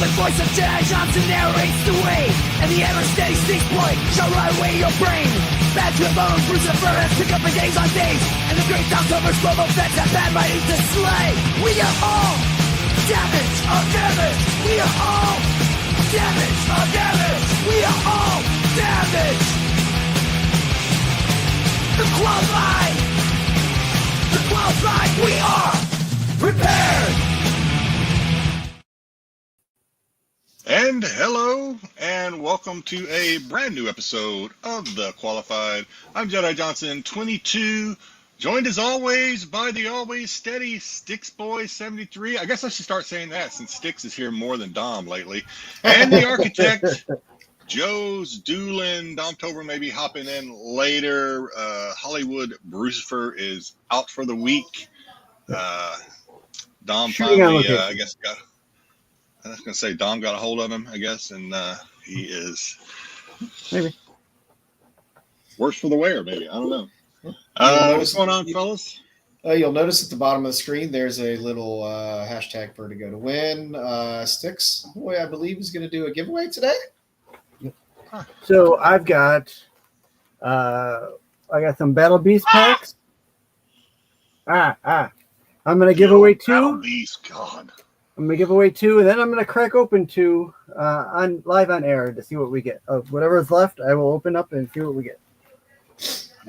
The voice of Jedi Johnson narrates the way, and the ever-steady sneak point shall rot away your brain. Bad to your bones, Lucifer has picked up for days on days, and the great October's global feds have bad writing to slay. We are all damage of damage. We are all damage of damage. We are all damage. The qualified, we are prepared. And hello, and welcome to a brand new episode of The Qualified. I'm Jedi Johnson, 22, joined as always by the always steady Sticks Boy 73. I guess I should start saying that since Sticks is here more than Dom lately. And the architect, Joe's Doolin. Dom Tober may be hopping in later. Hollywood Brucifer is out for the week. Dom finally, I guess, I was going to say Dom got a hold of him, I guess, and he is maybe worse for the wear, maybe. I don't know. What's going on, fellas? You'll notice at the bottom of the screen, there's a little hashtag Vertigo to win. Sticks, boy, I believe is going to do a giveaway today. So I've got some Battle Beast packs. I'm going to give away 2. Battle Beast, God. I'm going to give away 2, and then I'm going to crack open 2 live on air to see what we get. Of whatever's left, I will open up and see what we get.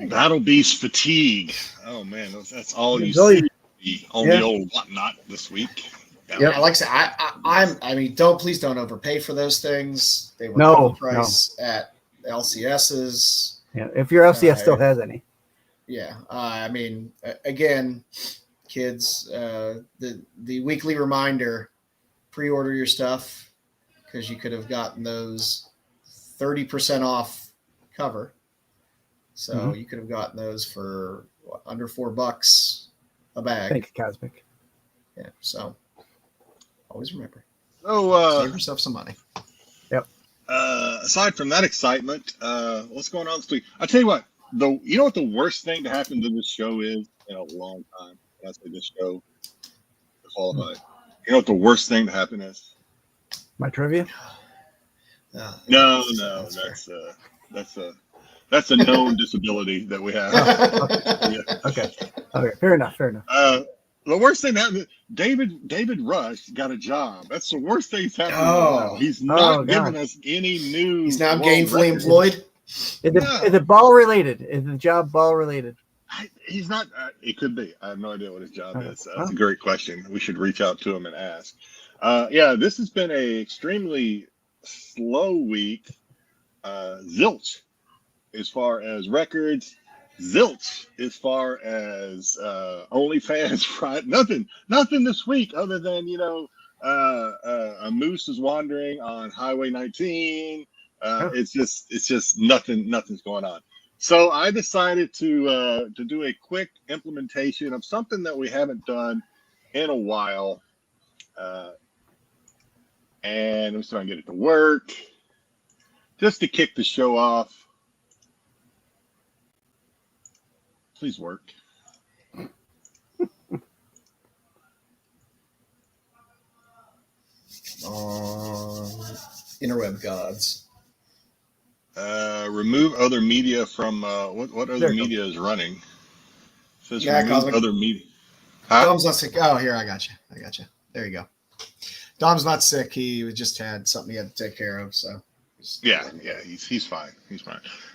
Battle Beast fatigue. Oh, man, that's all you see on the old whatnot this week. Yeah, like I said, please don't overpay for those things. They were full price at LCS's. Yeah, if your LCS still has any. Yeah, again, kids, the weekly reminder: pre-order your stuff because you could have gotten those 30% off cover. So you could have gotten those for under $4 a bag. Thanks, Cosmic. Yeah, so always remember. Save yourself some money. Yep. Aside from that excitement, what's going on this week? I tell you what, you know what the worst thing to happen to this show is in a long time? When I say this show, The Qualified. You know what the worst thing to happen is? My trivia? No, that's a known disability that we have. Okay, fair enough. The worst thing that happened, David Rush got a job. That's the worst thing that's happened in a while. He's not giving us any news. He's now gainfully employed. Is it ball related? Is the job ball related? He's not. It could be. I have no idea what his job is. That's a great question. We should reach out to him and ask. This has been a extremely slow week. Zilch as far as records. Zilch as far as OnlyFans. Right? Nothing this week other than a moose is wandering on Highway 19. It's just nothing's going on. So I decided to do a quick implementation of something that we haven't done in a while, and I'm just trying to get it to work, just to kick the show off. Please work. Interweb gods. Remove other media from what other media is running? It says remove Cosmic. Other media. Dom's not sick. Oh, here I got you. There you go. Dom's not sick. He just had something he had to take care of. So he's fine.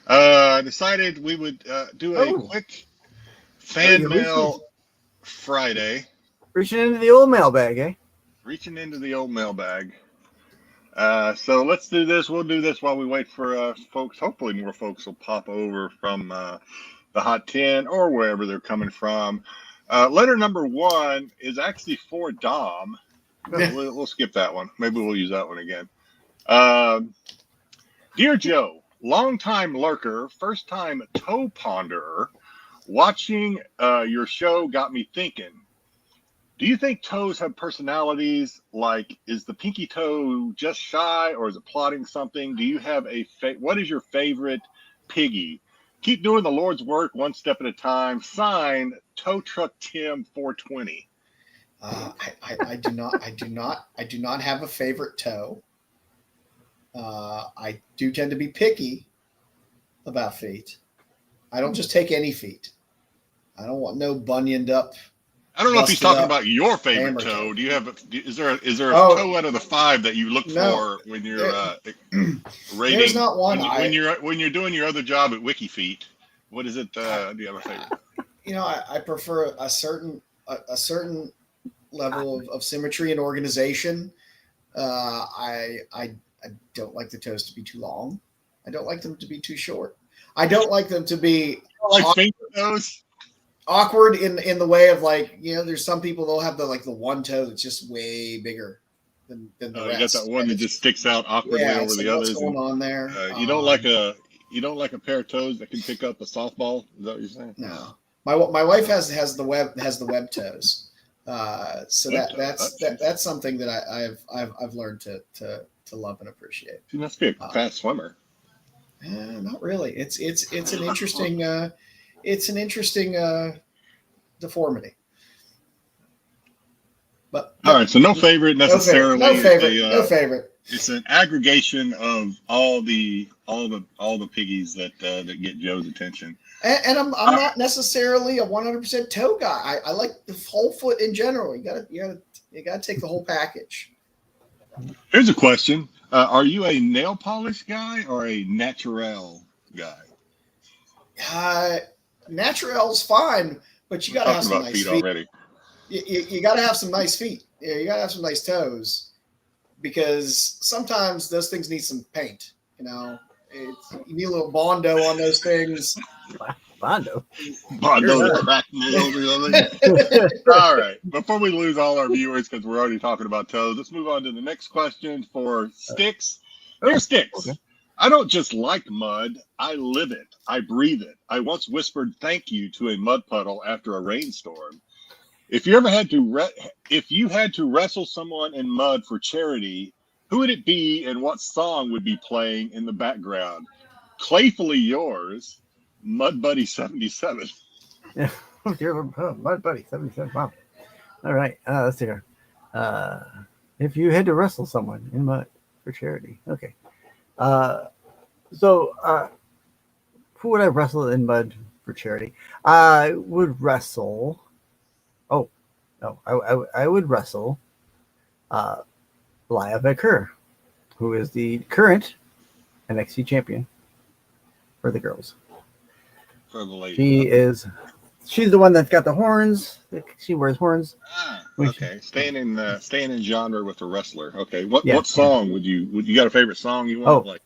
I decided we would do a quick fan mail Friday. Reaching into the old mailbag, eh? Reaching into the old mailbag. So let's do this. We'll do this while we wait for folks. Hopefully more folks will pop over from the Hot 10 or wherever they're coming from. Letter number 1 is actually for Dom. We'll skip that one. Maybe we'll use that one again. Dear Joe, longtime lurker, first-time toe ponderer, watching your show got me thinking. Do you think toes have personalities? Like, is the pinky toe just shy, or is it plotting something? Do you have what is your favorite piggy? Keep doing the Lord's work one step at a time. Signed, Tow Truck Tim 420. I do not have a favorite toe. I do tend to be picky about feet. I don't just take any feet. I don't want no bunioned up. I don't know if he's Busted talking up about your favorite hammer toe. toe. Do you have? Is there a Oh, toe out of the 5 that you look no. for when you're rating? There's not one. When you're doing your other job at WikiFeet? What is it? Do you have a favorite? I prefer a certain level of symmetry and organization. I don't like the toes to be too long. I don't like them to be too short. I don't like them to be Like finger toes. awkward in the way of there's some people they'll have the one toe that's just way bigger than the rest. You got that one that just sticks out awkwardly over the others. What's going on there? You don't like a pair of toes that can pick up a softball? Is that what you're saying? No. My wife has the web toes. So that's something that I've learned to love and appreciate. She must be a fast swimmer. Not really. It's an interesting deformity. But all right, so no favorite necessarily. No favorite. It's an aggregation of all the piggies that get Joe's attention. And I'm not necessarily a 100% toe guy. I like the whole foot in general. You gotta take the whole package. Here's a question: are you a nail polish guy or a natural guy? Natural's fine, but you gotta have some nice feet. Already. You gotta have some nice feet. Yeah, you gotta have some nice toes, because sometimes those things need some paint. You need a little Bondo on those things. Bondo Crack nails or something. All right. Before we lose all our viewers, because we're already talking about toes, let's move on to the next question for Sticks. Here's Sticks. Okay. I don't just like mud. I live it. I breathe it. I once whispered thank you to a mud puddle after a rainstorm. If you had to wrestle someone in mud for charity, who would it be and what song would be playing in the background? Playfully yours, Mud Buddy 77. Yeah, Mud Buddy 77. Wow. All right, let's see here. If you had to wrestle someone in mud for charity, okay. So who would I wrestle in mud for charity? I would wrestle. Oh no, I would wrestle. Laya Becker, who is the current NXT champion for the girls. For the ladies. She's the one that's got the horns. She wears horns. Okay. Staying in genre with the wrestler. Okay. What song would you got a favorite song you want?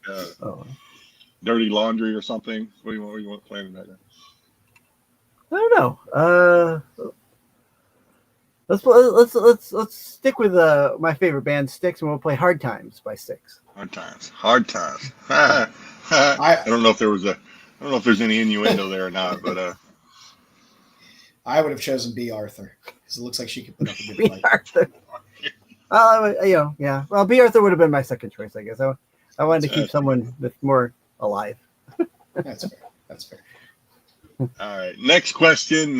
Dirty Laundry or something? What do you want playing right now? I don't know. Let's stick with my favorite band, Styx, and we'll play Hard Times by Styx. Hard Times. I don't know if there's any innuendo there or not, but I would have chosen B. Arthur because it looks like she could put up a good fight. B. Arthur. Yeah. Well, B. Arthur would have been my second choice, I guess. I wanted to keep someone that's more alive. That's fair. All right. Next question.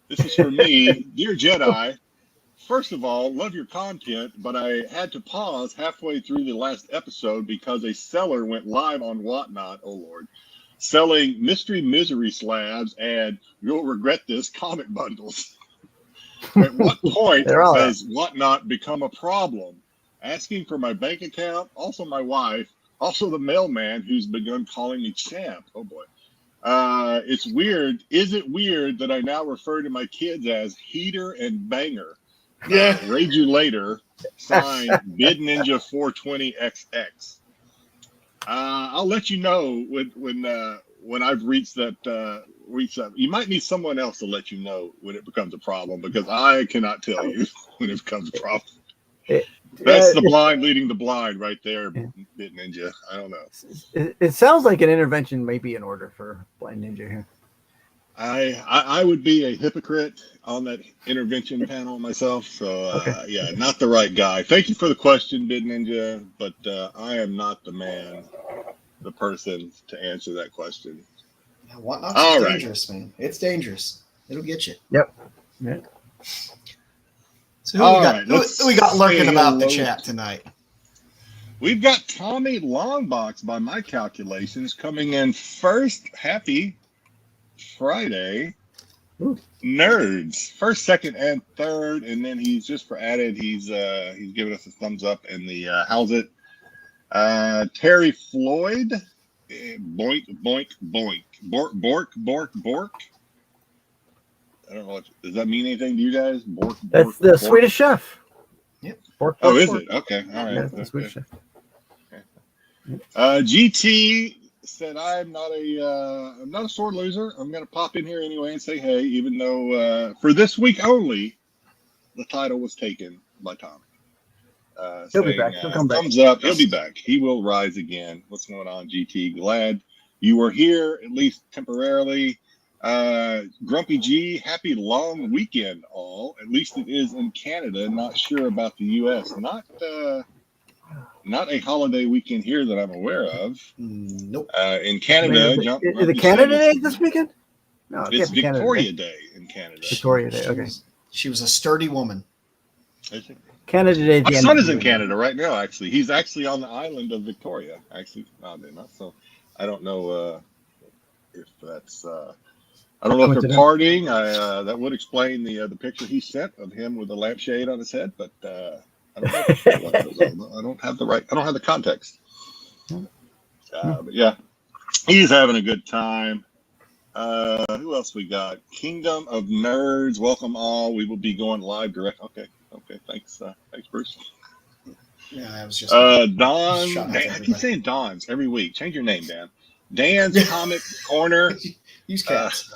This is for me. Dear Jedi, first of all, love your content, but I had to pause halfway through the last episode because a seller went live on Whatnot, oh Lord, selling Mystery Misery slabs and You'll Regret This comic bundles. At what point does Whatnot become a problem? Asking for my bank account, also my wife, also the mailman who's begun calling me champ. Oh boy. It's weird. Is it weird that I now refer to my kids as Heater and Banger? Yeah. Raid you later. Signed Bid Ninja 420XX. I'll let you know when I've reached that. You might need someone else to let you know when it becomes a problem, because I cannot tell you when it becomes a problem. That's the blind leading the blind right there, Bit Ninja. I don't know. It sounds like an intervention may be in order for Blind Ninja here. I would be a hypocrite on that intervention panel myself. So, yeah, not the right guy. Thank you for the question, Bit Ninja, but I am not the person to answer that question. Whatnot's dangerous, man. It's dangerous. It'll get you. Yep. Yeah. So who All we got? right, Who we got lurking say about the hello. chat tonight? We've got Tommy Longbox, by my calculations, coming in first. Happy Friday. Ooh. Nerds, first, second, and third, and then he's just for added. He's giving us a thumbs up in the how's it? Terry Floyd, boink boink boink, bork bork bork bork. I don't know what does that mean anything to you guys? Bork bork. That's the bork? Swedish chef. Yep. Bork, Oh, bork, is bork. it? Okay, all right. Yeah, it's the Swedish chef. GT said I'm not a sore loser. I'm gonna pop in here anyway and say hey, even though for this week only, the title was taken by Tommy. He'll be Saying, back. He'll come back. thumbs up. He'll be back. He will rise again. What's going on, GT? Glad you were here, at least temporarily. Grumpy G, happy long weekend, all. At least it is in Canada. Not sure about the U.S. Not a holiday weekend here that I'm aware of. Nope. In Canada, Is it Canada Day this weekend? No, it it's can't be Canada Victoria Day. Day in Canada. Victoria Day. Okay. She was a sturdy woman. Canada Day. My son is in Canada right now. Actually, he's actually on the island of Victoria. Actually, oddly enough. So I don't know if that's. I don't know if they're partying. That would explain the picture he sent of him with a lampshade on his head, but I don't know. I don't have the context. But yeah, he's having a good time. Who else we got? Kingdom of Nerds. Welcome all. We will be going live direct. Okay. Thanks, Bruce. Yeah, that was just Don. I keep saying Don's every week. Change your name, Dan. Dan's Comic Corner. Use cats.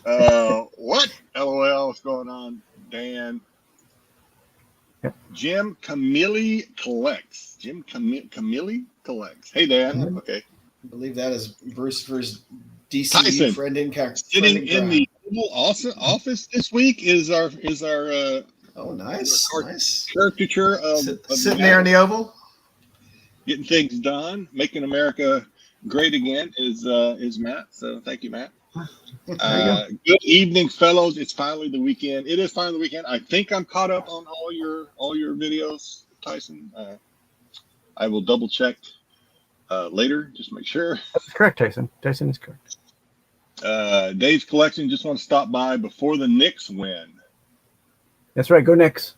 What? LOL. What's going on, Dan? Jim Camille Collects. Camille Collects. Hey, Dan. Okay. I believe that is Bruce for his DC Tyson, friend in sitting in the office this week is our oh nice caricature of sitting there in the Oval, getting things done, making America great again is Matt. So thank you, Matt. Good evening, fellows. It's finally the weekend. It is finally the weekend. I think I'm caught up on all your videos, Tyson. I will double check later, just make sure. That's correct, Tyson. Tyson is correct. Dave's Collection, just want to stop by before the Knicks win. That's right. Go Knicks.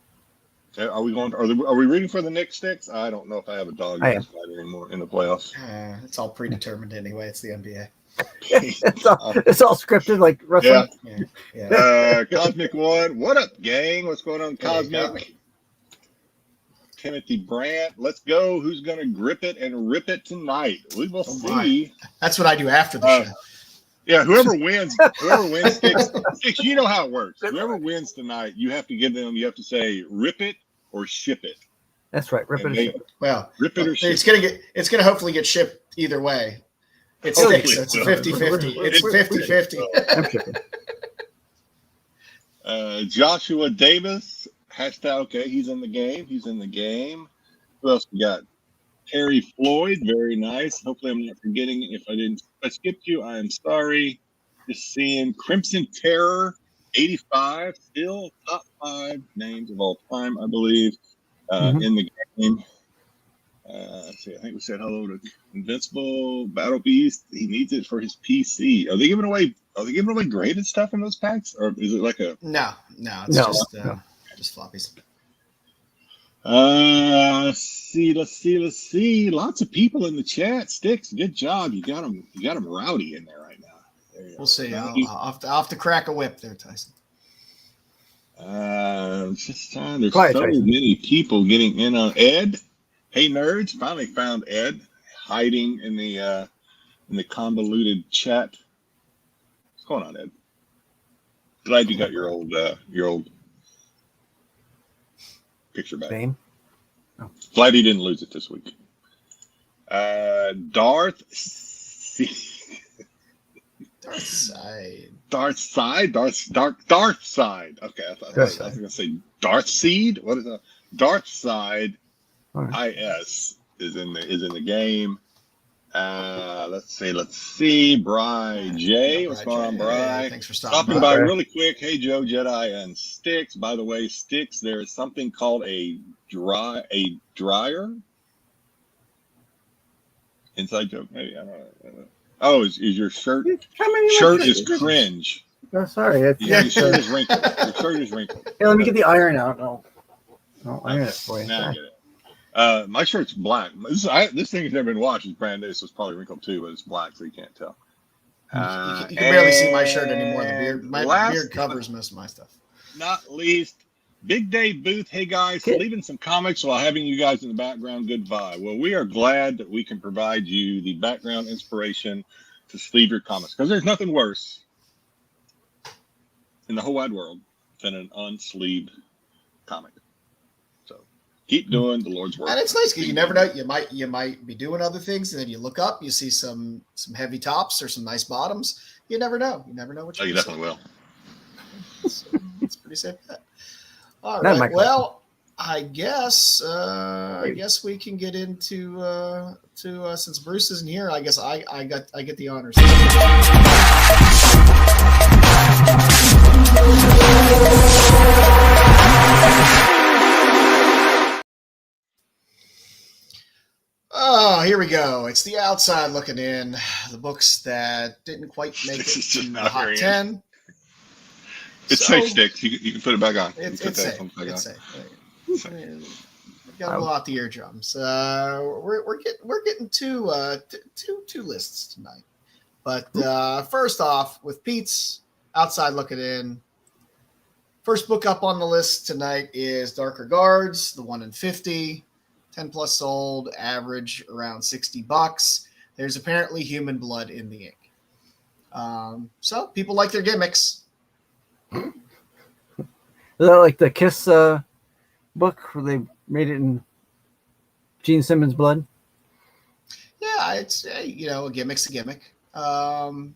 Are we going? Are we rooting for the Knicks sticks? I don't know if I have a dog in this fight anymore in the playoffs. It's all predetermined anyway. It's the NBA. it's all scripted like wrestling. Yeah. Cosmic One. What up, gang? What's going on, Cosmic? Timothy Brandt. Let's go. Who's going to grip it and rip it tonight? We will see. That's what I do after the show. Yeah, whoever wins sticks, you know how it works. Whoever wins tonight, you have to give them, you have to say, rip it or ship it. That's right. Rip it or ship it. Well, rip it or ship it's gonna hopefully get shipped either way. It sticks. It's 50-50. It's 50-50. Joshua Davis, hashtag, okay, he's in the game. Who else we got? Terry Floyd, very nice. Hopefully I'm not forgetting. If I skipped you, I am sorry. Just seeing Crimson Terror, 85, still top 5 names of all time, I believe, in the game. Let's see, I think we said hello to Invincible, Battle Beast. He needs it for his PC. Are they giving away graded stuff in those packs? Or is it like a No, it's just floppies. Let's see. Lots of people in the chat. Sticks, good job. You got them rowdy in there right now. We'll see. I'll have to crack a whip there, Tyson. There's so many people getting in on Ed. Hey, nerds! Finally found Ed hiding in the convoluted chat. What's going on, Ed? Glad you got your old picture back. Fame? Oh. Glad he didn't lose it this week. Darth Side. Okay, I was going to say Darth Seed. What is that? Darth Side. Right. IS is in the game. Let's see. Bry J. What's going on, Bry? Hey, thanks for stopping Stopping by. by really quick. Hey, Joe, Jedi, and Sticks. By the way, Sticks, there is something called a dryer. Inside joke, maybe. I don't know. Oh, is your shirt is cringe. Oh, sorry. Your shirt is wrinkled. Your shirt is wrinkled. Hey, let me get the iron out. I'll iron it for you. Now I get it. My shirt's black. This thing has never been washed. It's brand new, so it's probably wrinkled too, but it's black, so you can't tell. You can barely see my shirt anymore. My beard covers most of my stuff. Not least, Big Dave Booth. Hey guys, leaving some comics while having you guys in the background. Good vibe. Well, we are glad that we can provide you the background inspiration to sleeve your comics, because there's nothing worse in the whole wide world than an unsleeved comic. So keep doing the Lord's work. And it's nice because you never know. You might be doing other things, and then you look up, you see some heavy tops or some nice bottoms. You never know. You never know what you definitely will. So it's pretty safe bet. All right. Well, I guess we can get into since Bruce isn't here. I guess I get the honors. Oh, here we go. It's the outside looking in. The books that didn't quite make it to the hot 10. It's safe, Sticks. You can put it back on. It's safe. It's safe. Got to blow out the eardrums. We're getting two lists tonight. But first off, with Pete's outside looking in, first book up on the list tonight is Darker Guards, the 1 in 50, 10 plus sold, average around $60. There's apparently human blood in the ink. So people like their gimmicks. Is that like the Kiss book where they made it in Gene Simmons' blood? Yeah, it's a gimmick's a gimmick. I mean,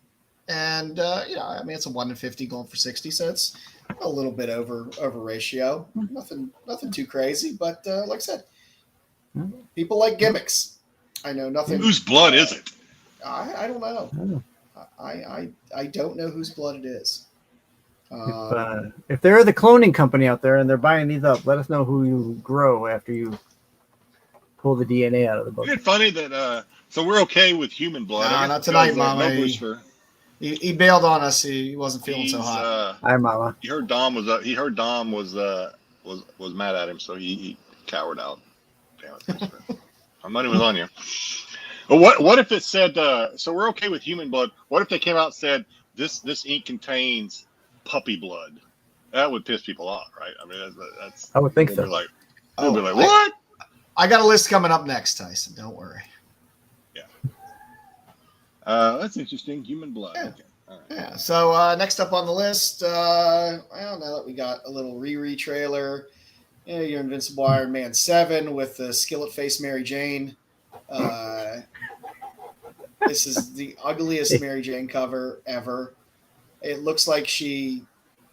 it's a 1 in 50 going for 60, so it's a little bit over ratio. Nothing too crazy, but like I said, people like gimmicks. I know nothing. Whose blood is it? I don't know. I don't know whose blood it is. If they're the cloning company out there and they're buying these up, let us know who you grow after you pull the DNA out of the book. Isn't it funny that so we're okay with human blood? Nah, not tonight, Mama. He bailed on us. He wasn't feeling so hot. Hi, Mama. He heard Dom was mad at him, so he cowered out. Damn it. My money was on you. But what if it said so we're okay with human blood? What if they came out and said this ink contains puppy blood? That would piss people off, right? I mean, that's I would think so. They'll be like, what? I got a list coming up next, Tyson. Don't worry. Yeah. That's interesting. Human blood. Yeah. Okay. All right. Yeah. So next up on the list, now that we got a little Riri trailer, your Invincible Iron Man 7 with the skillet face Mary Jane. This is the ugliest Mary Jane cover ever. It looks like she's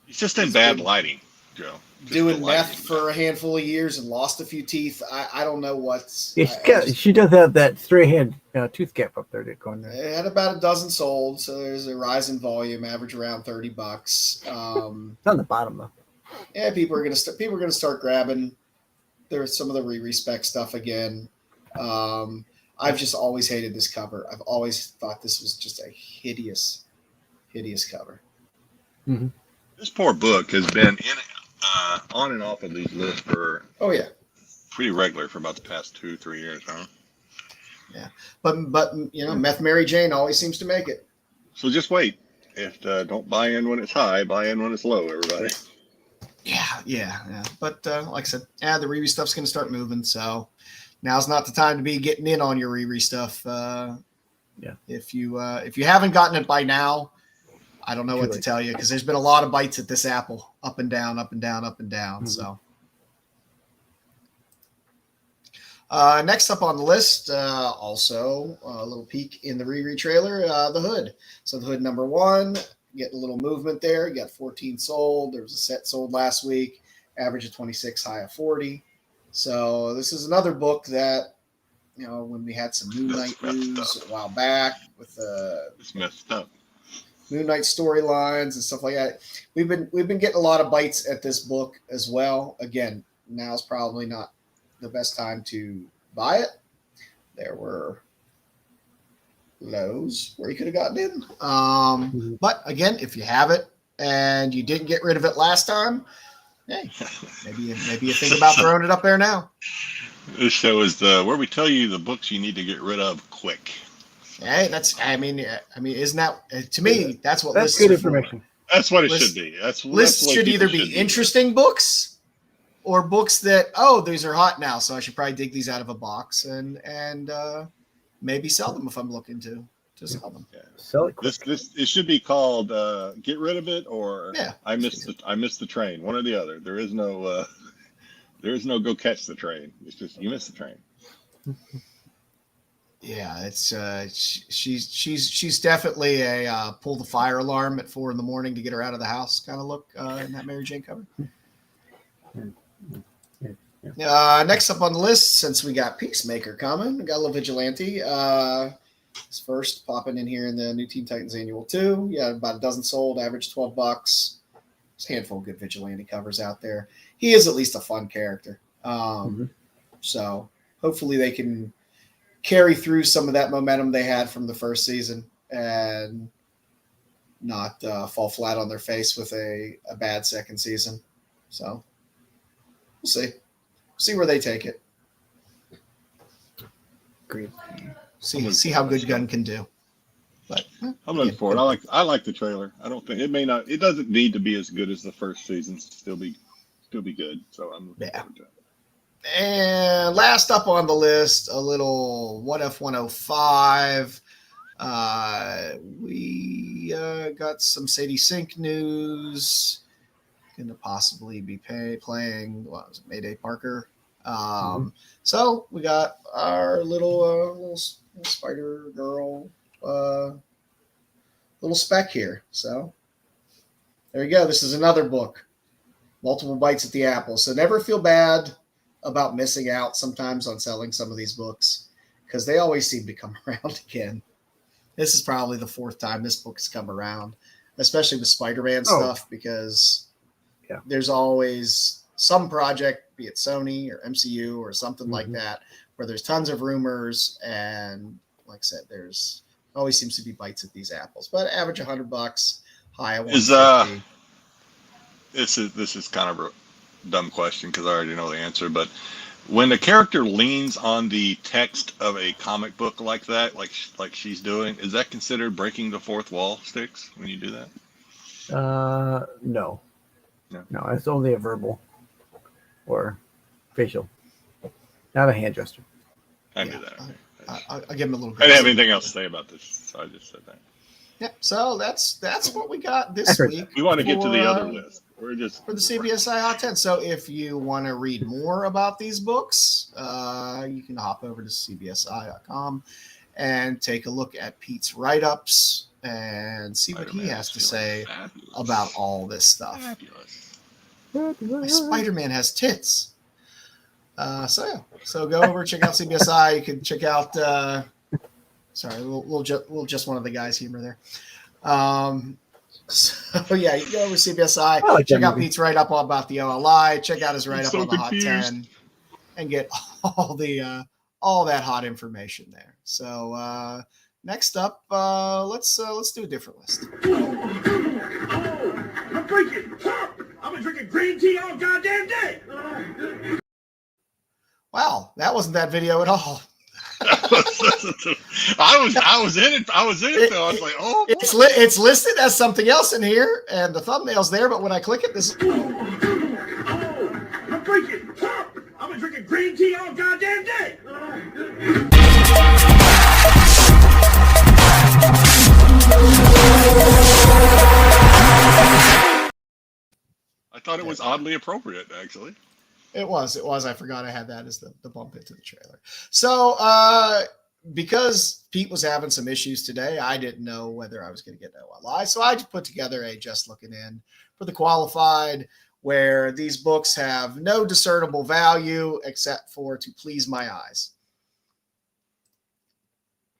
just in bad lighting, Joe. Doing meth for a handful of years and lost a few teeth. I don't know what's. Yeah, she does have that straight-head tooth gap up there. It had about a dozen sold, so there's a rise in volume, average around $30. It's on the bottom though. Yeah, people are gonna start grabbing. There's some of the re-respec stuff again. I've just always hated this cover. I've always thought this was just a hideous cover. Mm-hmm. This poor book has been on and off of these lists for pretty regular for about the past 2-3 years, huh? Yeah, but Meth Mary Jane always seems to make it. So just wait. If don't buy in when it's high, buy in when it's low, everybody. Yeah. But like I said, the Riri stuff's going to start moving, so now's not the time to be getting in on your Riri stuff. If you haven't gotten it by now, I don't know what to tell you, because there's been a lot of bites at this apple, up and down, up and down, up and down. Mm-hmm. So next up on the list, also a little peek in the Riri trailer, the Hood. So the Hood number 1, getting a little movement there. You got 14 sold. There was a set sold last week, average of 26, high of 40. So this is another book that when we had some Moon That's Knight messed news up. a while back with It's messed up. Moon Knight storylines and stuff like that. We've been getting a lot of bites at this book as well. Again, now's probably not the best time to buy it. There were lows where you could have gotten in. But again, if you have it and you didn't get rid of it last time, hey, maybe you think about throwing it up there now. This show is where we tell you the books you need to get rid of quick. Hey, isn't that to me? That's what That's lists good are information. That's what it Lists- should be. That's lists what should people either be should interesting books or books that these are hot now, so I should probably dig these out of a box and maybe sell them if I'm looking to sell them. Yeah. Sell it quick. This it should be called "Get Rid of It" or Yeah. I missed the train. One or the other. There is no go catch the train. It's just you missed the train. Yeah, it's she's definitely a pull the fire alarm at 4 a.m. to get her out of the house kind of look in that Mary Jane cover. Next up on the list, since we got Peacemaker coming, we got a little Vigilante. It's first popping in here in the New Teen Titans Annual 2. Yeah, about a dozen sold, average $12. There's a handful of good Vigilante covers out there. He is at least a fun character. So hopefully they can carry through some of that momentum they had from the first season and not fall flat on their face with a bad second season. So we'll see where they take it. Agreed. See how Good Gun can do. But I'm looking for it. I like the trailer. I don't think it doesn't need to be as good as the first season. Still be good. So I'm looking forward to it. And last up on the list, a little What If 105. We got some Sadie Sink news. Going to possibly be playing Mayday Parker. So we got our little Spider Girl little spec here. So there you go. This is another book. Multiple bites at the apple. So never feel bad about missing out sometimes on selling some of these books because they always seem to come around again. This is probably the fourth time this book has come around, especially with Spider-Man stuff, because there's always some project, be it Sony or MCU or something like that, where there's tons of rumors. And like I said, there's always seems to be bites at these apples, but average $100, high at 150. This is kind of a dumb question because I already know the answer, but when the character leans on the text of a comic book like that, like she's doing, is that considered breaking the fourth wall, Sticks, when you do that? No, it's only a verbal or facial, not a hand gesture. I knew that. I'll give him a little. I didn't have anything else to say about this, so I just said that. Yeah, so that's what we got this week. We want to get to the other list. We're just for the CBSI Hot 10. So if you want to read more about these books, you can hop over to CBSI.com and take a look at Pete's write-ups and see what he has to say about all this stuff. My Spider-Man has tits. So go over, check out CBSI. You can check out. Sorry, a little just one of the guys humor there. So yeah, you go over to CBSI, check out Pete's write-up about the OLI, check out his write-up on the Hot 10, and get all that hot information there. So next up, let's do a different list. I'm drinking. I've been drinking green tea all goddamn day. Wow, that wasn't that video at all. I was in it. I was though. I was like, oh, it's listed as something else in here, and the thumbnail's there. But when I click it, this. I'm drinking. I've been drinking green tea all goddamn day. I thought it was oddly appropriate, actually. It was. I forgot I had that as the bump into the trailer. So because Pete was having some issues today, I didn't know whether I was going to get OLI. So I just put together a just looking in for the qualified, where these books have no discernible value except for to please my eyes.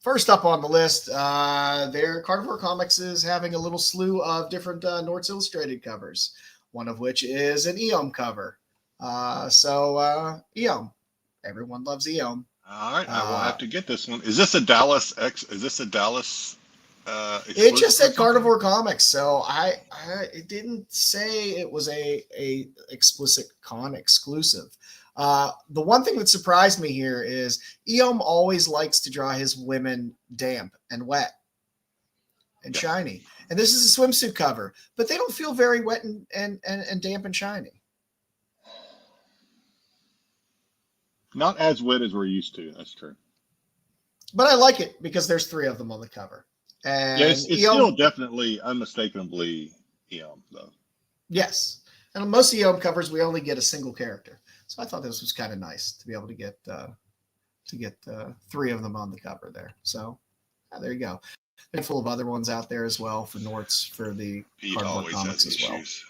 first up on the list, there Carnivore Comics is having a little slew of different Norts Illustrated covers, one of which is an EOM cover. EOM, everyone loves EOM. All right, I will have to get this one. Is this a Dallas It just said exclusive? Carnivore Comics, so it didn't say it was a explicit con exclusive. The one thing that surprised me here is EOM always likes to draw his women damp and wet and shiny. And this is a swimsuit cover, but they don't feel very wet and damp and shiny. Not as wet as we're used to. That's true. But I like it because there's 3 of them on the cover. And Yeah, it's still definitely unmistakably EOM, though. Yes. And on most EOM covers, we only get a single character. So I thought this was kind of nice to be able to get 3 of them on the cover there. So there you go. There's full of other ones out there as well for Norts for the Pete Carnivore always Comics has as well. issues.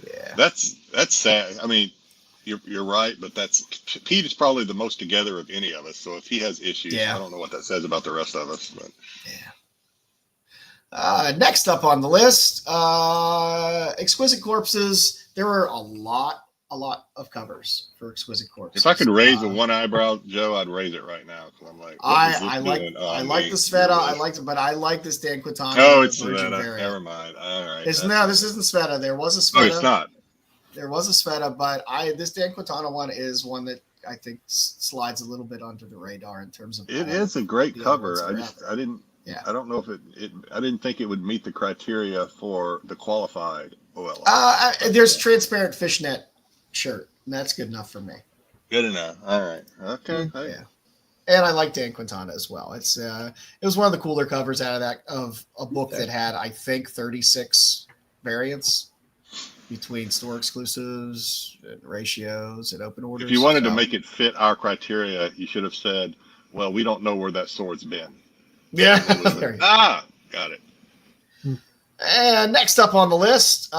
Yeah. That's sad. I mean, you're right, but Pete is probably the most together of any of us. So if he has issues, I don't know what that says about the rest of us. But yeah. Next up on the list, Exquisite Corpses. There were a lot of covers for Exquisite Corpses. if I could raise a one eyebrow, Joe, I'd raise it right now because I'm like, I like the Sveta. I liked it, but I like this Dan Quintana. Oh, it's Virgin Sveta. variant. Never mind. All right. This isn't Sveta. There was a Sveta. Oh, it's not. There was a Sveta, but this Dan Quintana one is one that I think slides a little bit under the radar in terms of. It is a great cover. I didn't. Yeah. I don't know if I didn't think it would meet the criteria for the qualified OL. There's transparent fishnet shirt, and that's good enough for me. Good enough. All right. Okay. Yeah. And I like Dan Quintana as well. It was one of the cooler covers out of a book that had, I think, 36 variants between store exclusives and ratios and open orders. If you wanted to make it fit our criteria, you should have said, well, we don't know where that sword's been. Yeah. Got it. And next up on the list,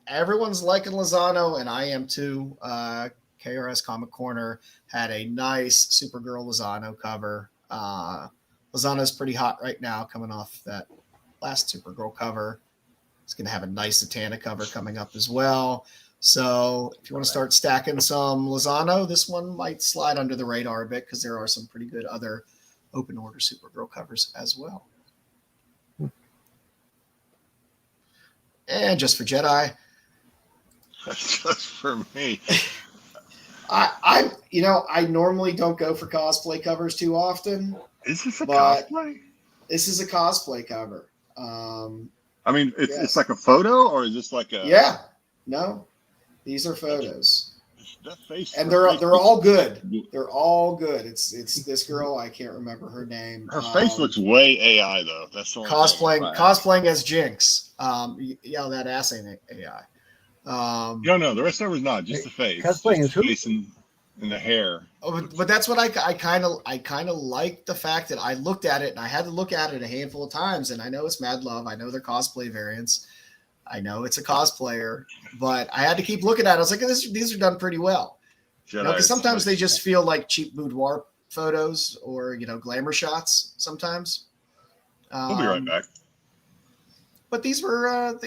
everyone's liking Lozano, and I am too. KRS Comic Corner had a nice Supergirl Lozano cover. Lozano's pretty hot right now, coming off that last Supergirl cover. It's going to have a nice Zatanna cover coming up as well. So if you want to start stacking some Lozano, this one might slide under the radar a bit because there are some pretty good other open order Supergirl covers as well. And just for Jedi. That's just for me. I normally don't go for cosplay covers too often. Is this a cosplay? This is a cosplay cover. I mean, it's like a photo, or is this like a? Yeah, no, these are photos. That face, and they're all good. They're all good. It's this girl. I can't remember her name. Her face looks way AI though. That's the only cosplaying as Jinx. That ass ain't AI. No, the rest of her was not. Just the face. Cosplaying as who? Face and the hair. But that's what I kind of like the fact that I looked at it, and I had to look at it a handful of times. And I know it's Mad Love. I know they're cosplay variants. I know it's a cosplayer, but I had to keep looking at it. I was like, these are done pretty well. Because sometimes they just feel like cheap boudoir photos or, glamour shots sometimes. We'll be right back. But this one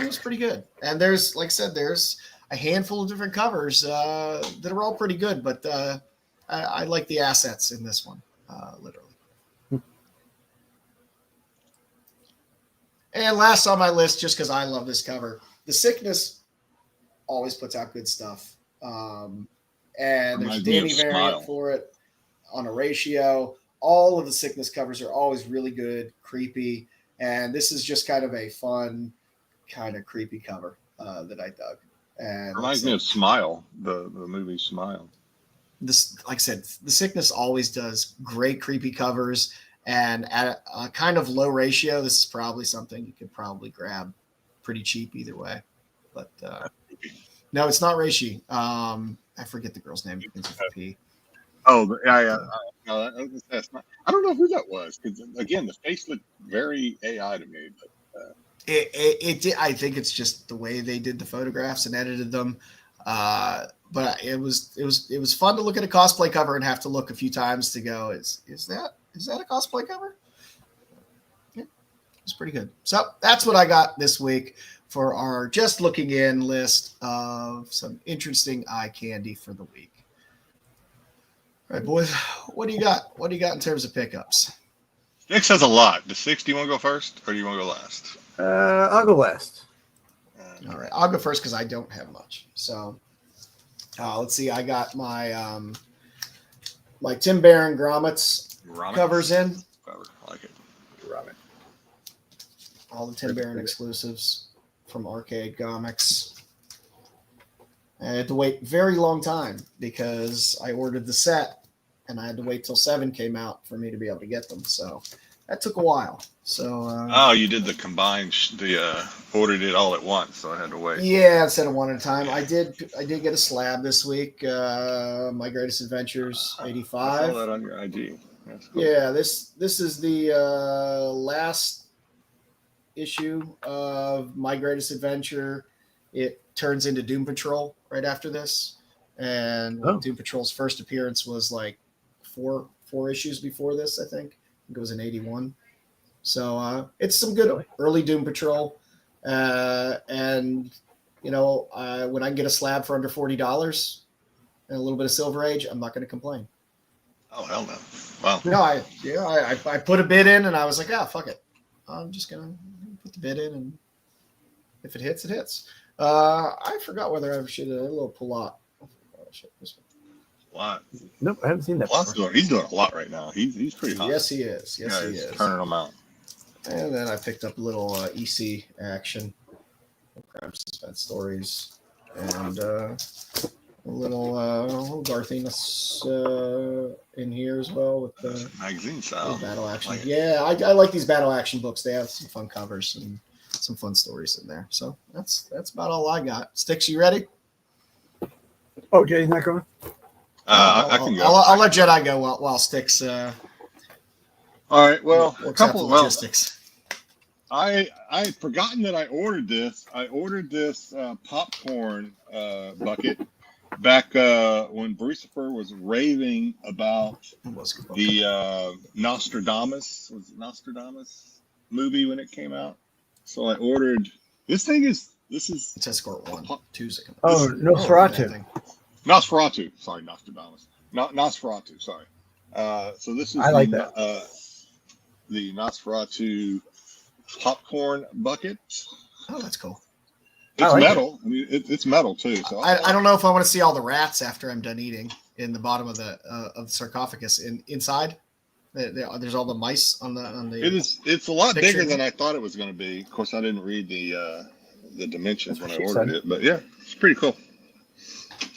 was pretty good. And there's, like I said, there's a handful of different covers that are all pretty good, but I like the assets in this one, literally. And last on my list, just because I love this cover, The Sickness always puts out good stuff. And there's a Danny variant for it on a ratio. All of the Sickness covers are always really good, creepy. And this is just kind of a fun, kind of creepy cover that I dug. And reminds me of Smile, the movie Smile. This, like I said, The Sickness always does great creepy covers. And at a kind of low ratio, this is probably something you could probably grab pretty cheap either way. But no, it's not Reishi. I forget the girl's name. Begins with a P. Oh, yeah. No, that's not. I don't know who that was because again, the face looked very AI to me. But it did. I think it's just the way they did the photographs and edited them. But it was fun to look at a cosplay cover and have to look a few times to go, is that a cosplay cover? Yeah, it's pretty good. So that's what I got this week for our just looking in list of some interesting eye candy for the week. All right, boys, what do you got? What do you got in terms of pickups? Sticks has a lot. Does Six, do you want to go first or do you want to go last? I'll go last. All right, I'll go first because I don't have much. So let's see. I got my my Tim Barron grommets covers in. Cover. I like it. Robin. All the Tim Barron exclusives from Arcade Comics. I had to wait a very long time because I ordered the set and I had to wait till 7 came out for me to be able to get them. So that took a while. So you did the combined, ordered it all at once, so I had to wait. Yeah, instead of one at a time. I did get a slab this week. My Greatest Adventures 85. I saw that on your IG. That's cool. Yeah, this is the last issue of My Greatest Adventure. It turns into Doom Patrol right after this, and Doom Patrol's first appearance was like four issues before this. I think it was in 81. So it's some good early Doom Patrol, and when I can get a slab for under $40 and a little bit of Silver Age, I'm not going to complain. Oh hell no! Wow. No, I put a bid in and I was like, fuck it, I'm just gonna put the bid in, and if it hits, it hits. I forgot whether I should a little pull out. Oh, shit, this one. What? Nope, I haven't seen that. He's doing a lot right now. He's pretty hot. Yes, he is. Yes, he he's is. turning them out. And then I picked up a little EC action, crime suspense stories, and a little Garthiness in here as well with the magazine style battle action. Like yeah, I like these battle action books. They have some fun covers and some fun stories in there. So that's about all I got. Sticks, you ready? Oh, Jay's not going? I can go. I'll let Jedi go while Sticks. All right. Well, a couple of logistics. I had forgotten that I ordered this. I ordered this popcorn bucket back when Brucifer was raving about the Nostradamus movie when it came out. So I ordered this. It's Escort 1. 2's a Nosferatu. Nosferatu. Sorry, Nostradamus. Nosferatu. Sorry. So this is the Nosferatu popcorn bucket. Oh, that's cool. It's metal. I mean, it's metal too. So I don't know if I want to see all the rats after I'm done eating in the bottom of the sarcophagus. Inside, there's all the mice on the. It's a lot bigger than I thought it was going to be. Of course, I didn't read the dimensions when I ordered it, but yeah, it's pretty cool.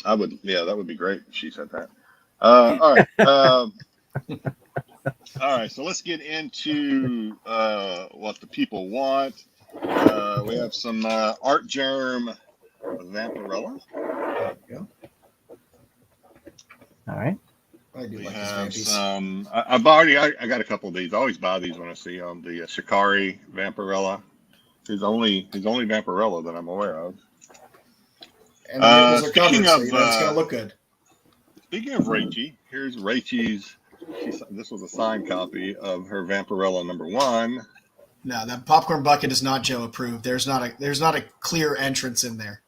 That would be great if she said that. All right. All right, so let's get into what the people want. We have some Art Germ Vampirella. There you go. All right. I do We like have these some. I got a couple of these. I always buy these when I see them. The Shikari Vampirella. He's only Vampirella that I'm aware of. And the nipples are speaking covered, of, so it's going to look good. Speaking of Raichi, here's Raichi's. This was a signed copy of her Vampirella #1. No, that popcorn bucket is not Joe approved. There's not a clear entrance in there.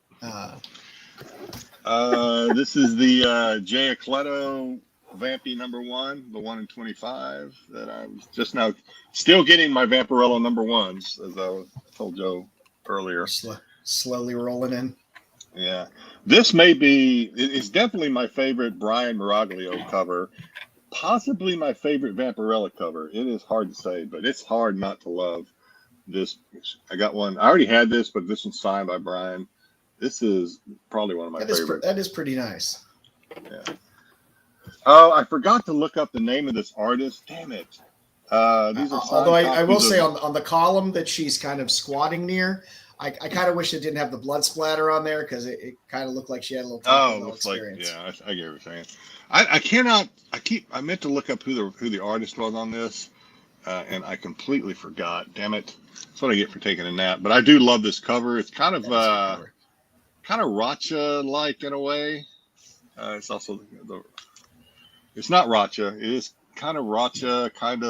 This is the Jay Acleto Vampy #1, the 1 in 25 that I was just now still getting my Vampirella #1s, as I told Joe earlier. Slowly rolling in. Yeah, this may be. It's definitely my favorite Brian Miraglio cover. Possibly my favorite Vampirella cover. It is hard to say, but it's hard not to love this. I got one. I already had this, but this one's signed by Brian. This is probably one of my favorites. That is pretty nice. Yeah. Oh, I forgot to look up the name of this artist. Damn it. These are although I will say on the column that she's kind of squatting near, I kind of wish it didn't have the blood splatter on there because it kind of looked like she had a little experience. I get what you're saying. I meant to look up who the artist was on this, and I completely forgot. Damn it! That's what I get for taking a nap. But I do love this cover. It's kind of kind of Racha-like in a way. It's also it's not Racha. It is kind of Racha, kind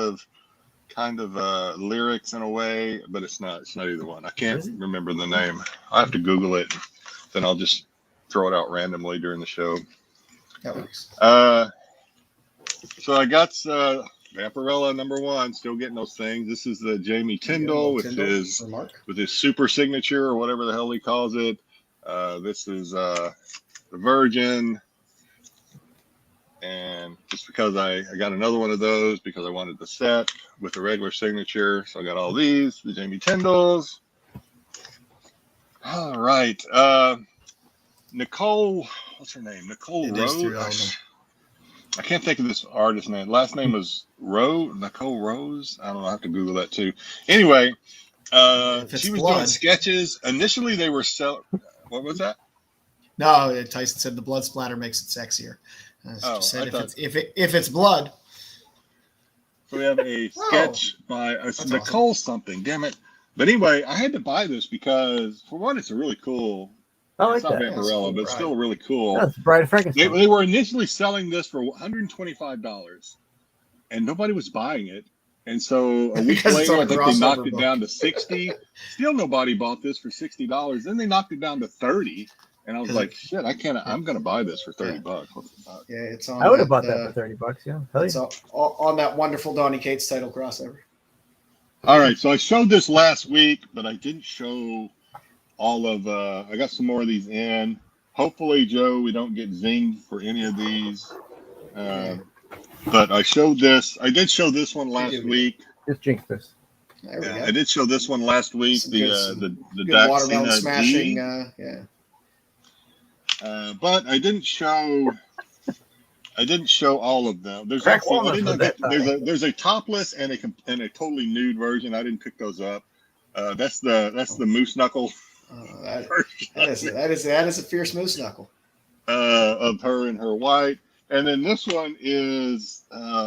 of lyrics in a way, but it's not. It's not either one. I can't remember the name. I have to Google it. Then I'll just throw it out randomly during the show. That works. So I got Vampirella #1. Still getting those things. This is the Jamie Tyndall with his super signature or whatever the hell he calls it. This is the Virgin. And just because I got another one of those because I wanted the set with the regular signature. So I got all these, the Jamie Tyndalls. All right. Nicole, what's her name? Nicole Rose. I can't think of this artist's name. Last name was Nicole Rose. I don't know. I have to Google that too. Anyway, she was doing sketches. Initially, they were selling. What was that? No, Tyson said the blood splatter makes it sexier. If it's blood. So we have a sketch by Nicole something. Damn it! But anyway, I had to buy this because, for one, it's a really cool. It's not Vampirella, but it's still really cool. That's Bride of Frankenstein. They were initially selling this for $125, and nobody was buying it. And so a week later, I think they knocked it down to $60. Still, nobody bought this for $60. Then they knocked it down to $30. And I was like, shit, I can't. I'm going to buy this for $30. Yeah, it's on. I would have bought that for $30. Yeah, hell yeah. It's on that wonderful Donny Cates title crossover. All right, so I showed this last week, but I didn't show all of. I got some more of these in. Hopefully, Joe, we don't get zinged for any of these. But I showed this. I did show this one last week. Just jinx this. Yeah, I did show this one last week. The watermelon smashing. But I didn't show all of them. There's a topless and a totally nude version. I didn't pick those up. That's the moose knuckle. That is a fierce moose knuckle. Of her in her white. And then this one is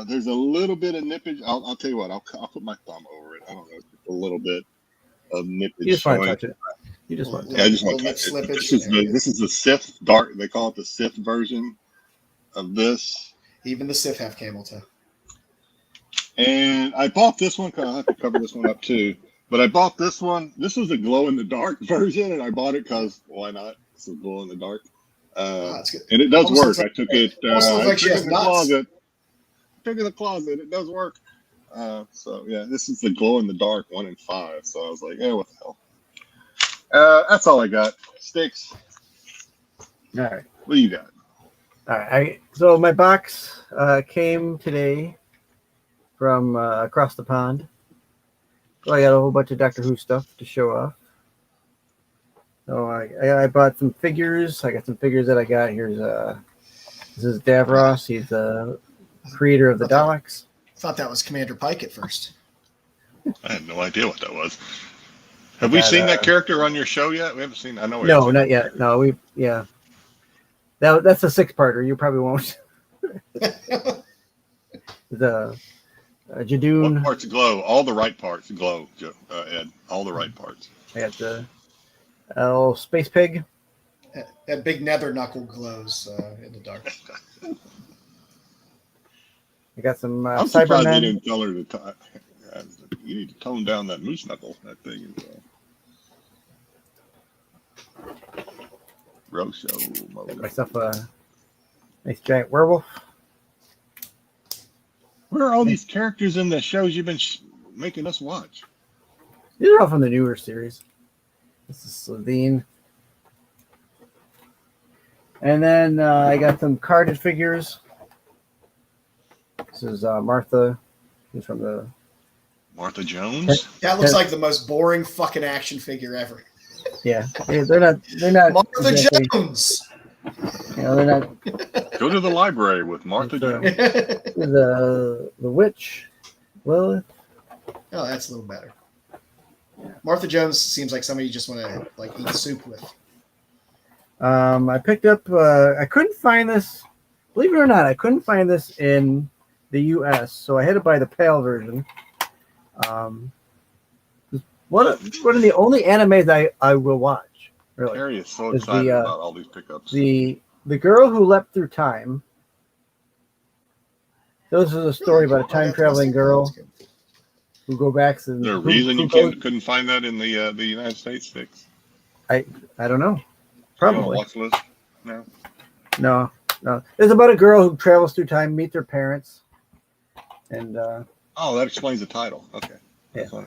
there's a little bit of nippage. I'll tell you what. I'll put my thumb over it. I don't know, just a little bit of nippage. You just want to touch it. You just want. I just want to touch it. This is the Sith dark. They call it the Sith version of this. Even the Sith have camel toe. And I bought this one because I have to cover this one up too. But I bought this one. This was a glow in the dark version, and I bought it because why not? It's a glow in the dark. That's good. And it does work. I took it. I took it in the closet. Took it in the closet. It does work. So yeah, this is the glow in the dark 1 in 5. So I was like, what the hell? That's all I got. Sticks. All right. What do you got? All right. So my box came today from across the pond. So I got a whole bunch of Doctor Who stuff to show off. So I bought some figures. I got some figures that I got. Here's this is Davros. He's the creator of the Daleks. I thought that was Commander Pike at first. I had no idea what that was. Have we seen that character on your show yet? We haven't seen. I know. No, not yet. No, that's a 6-parter. You probably won't. The Jadoon. What parts glow? All the right parts glow, Ed. All the right parts. I got the little space pig. That big nether knuckle glows in the dark. I got some I'm surprised Cybermen. you didn't tell her to. You need to tone down that moose knuckle. That thing is. Rosho. Got myself a nice giant werewolf. Where are all these characters in the shows you've been making us watch? These are all from the newer series. This is Slovene. And then I got some carded figures. This is Martha. She's from the Martha Jones. That looks like the most boring fucking action figure ever. Yeah, they're not. Martha exactly, Jones. They're not. Go to the library with Martha Jones. The witch, Lilith. Oh, that's a little better. Martha Jones seems like somebody you just want to eat soup with. I picked up. I couldn't find this. Believe it or not, I couldn't find this in the U.S., so I had to buy the PAL version. One of the only animes I will watch. Really. Harry is so Is excited the about all these pickups. the girl who leapt through time. This is a story about a time traveling girl who go back and Is there a who reason you goes, couldn't find that in the United States sticks? I don't know. You on a Probably. watch list? No. No. It's about a girl who travels through time, meets her parents, and Oh, that explains the title. Okay. yeah. That's funny.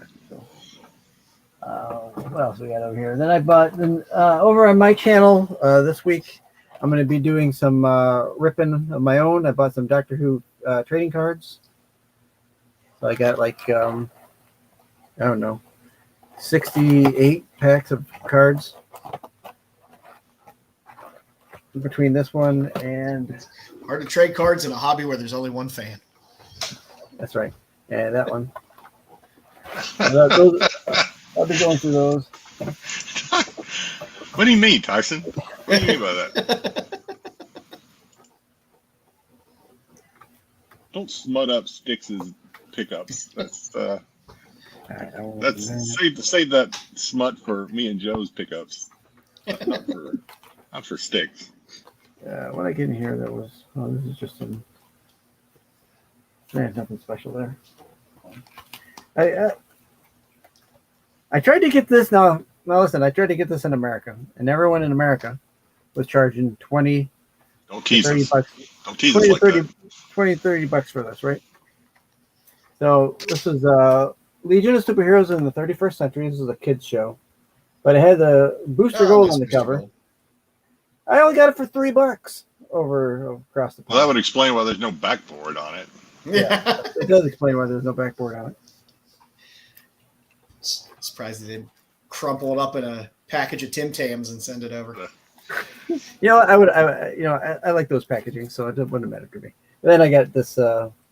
What else we got over here? Then I bought over on my channel this week. I'm going to be doing some ripping of my own. I bought some Doctor Who trading cards. So I got like I don't know, 68 packs of cards between this one and Hard to trade cards in a hobby where there's only one fan. that's right, and that one. Those, I'll be going through those. What do you mean, Tyson? What do you mean by that? Don't smut up Styx's pickups. That's save that smut for me and Joe's pickups. Not for Styx. What I get in here that was this is just some. There's nothing special there. I tried to get this now. Now listen, I tried to get this in America, and everyone in America was charging 20, Don't tease 30 us. bucks, Don't tease 20 us to like 30, that. 20, 30 bucks for this, right? So this is Legion of Superheroes in the 31st Century. This is a kids show, but it had the Booster Gold on the cover. Gold. I only got it for $3 over across the pond. Well, that would explain why there's no backboard on it. Yeah, it does explain why there's no backboard on it. Surprised they didn't crumple it up in a package of Tim Tams and send it over. You know, I like those packaging, so it wouldn't matter to me. And then I got this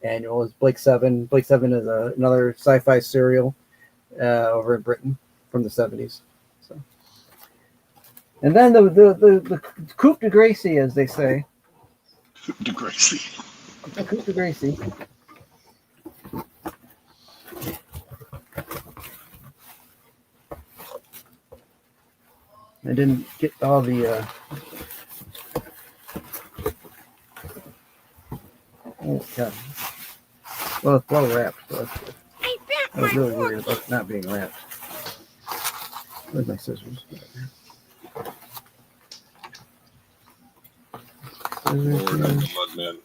annual is Blake 7. Blake 7 is another sci-fi serial over in Britain from the 70s. So, and then the coup de grace, as they say. De Gracie. Coup de grace. I didn't get all the. Oh God! Well, it's well wrapped. So that's good. I was really worried about not being wrapped. Where's my scissors? Mudman.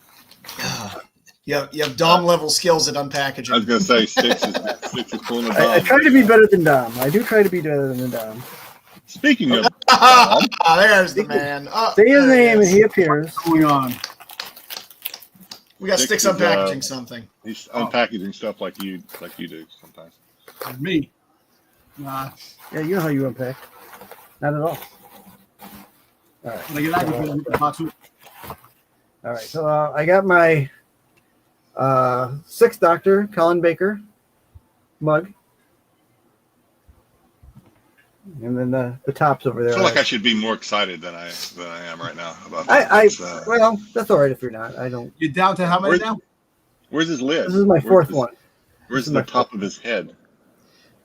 You have Dom level skills at unpackaging. I was gonna say Styx is pulling a Dom. I try to be better than Dom. I do try to be better than Dom. Speaking of Dom, There's the man. Say his name and he appears. What's going on? We got Styx Styx is, unpackaging something. he's unpackaging stuff like you do sometimes. Me? Nah. Yeah, you know how you unpack. Not at all. All right. When I get out of here, box it. All right. So I got my Sixth Doctor Colin Baker mug. And then the tops over there. I feel like I should be more excited than I am right now about that. Well, that's all right if you're not. I don't. You're down to how many now? Where's his lid? This is my fourth one. Where's the top of his head?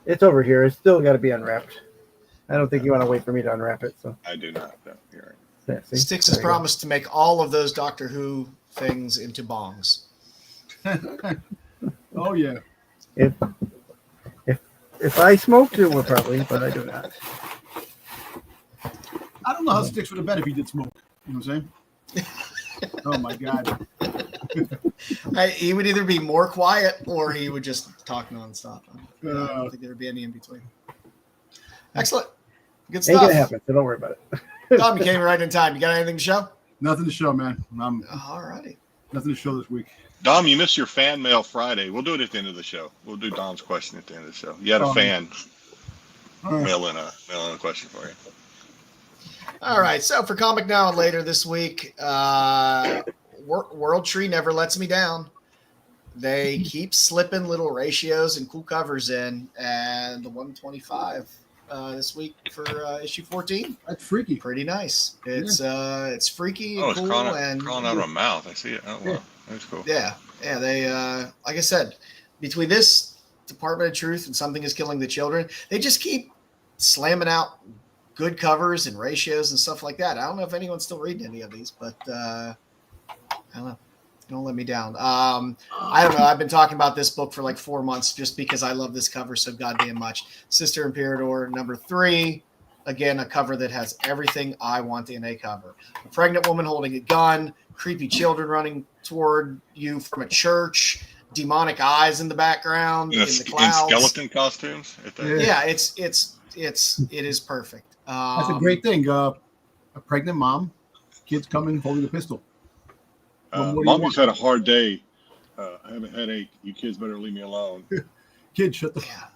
It's over here. It's still got to be unwrapped. I don't think you want to wait for me to unwrap it. So I do not. No, you're right. yeah, see? Styx has There you go. promised to make all of those Doctor Who things into bongs. Oh yeah. If I smoked, it would probably, but I do not. I don't know how Styx would have been if he did smoke. You know what I'm saying? Oh my God. He would either be more quiet or he would just talk nonstop. I don't think there would be any in between. Excellent. Good Ain't stuff. gonna happen, so don't worry about it. Tom, you came right in time. You got anything to show? Nothing to show, man. All righty. Nothing to show this week. Dom, you missed your fan mail Friday. We'll do it at the end of the show. We'll do Dom's question at the end of the show. You had a fan mail in a question for you. All right. So for Comic Now and later this week, World Tree never lets me down. They keep slipping little ratios and cool covers in, and the 125 this week for issue 14. That's freaky. Pretty nice. It's freaky and Oh, it's cool crawling out of my mouth. I see it. Oh, wow. That's cool. Yeah. They like I said, between this Department of Truth and Something Is Killing the Children, they just keep slamming out good covers and ratios and stuff like that. I don't know if anyone's still reading any of these, but I don't know. Don't let me down. I don't know. I've been talking about this book for like 4 months just because I love this cover so goddamn much. Sister Imperator #3. Again, a cover that has everything I want in a cover. A pregnant woman holding a gun, creepy children running toward you from a church, demonic eyes in the background, in the clouds. In skeleton costumes. Yeah, it is perfect. That's a great thing. A pregnant mom, kids coming holding a pistol. Mommy's had a hard day. I have a headache. You kids better leave me alone. Kids, shut the. Yeah.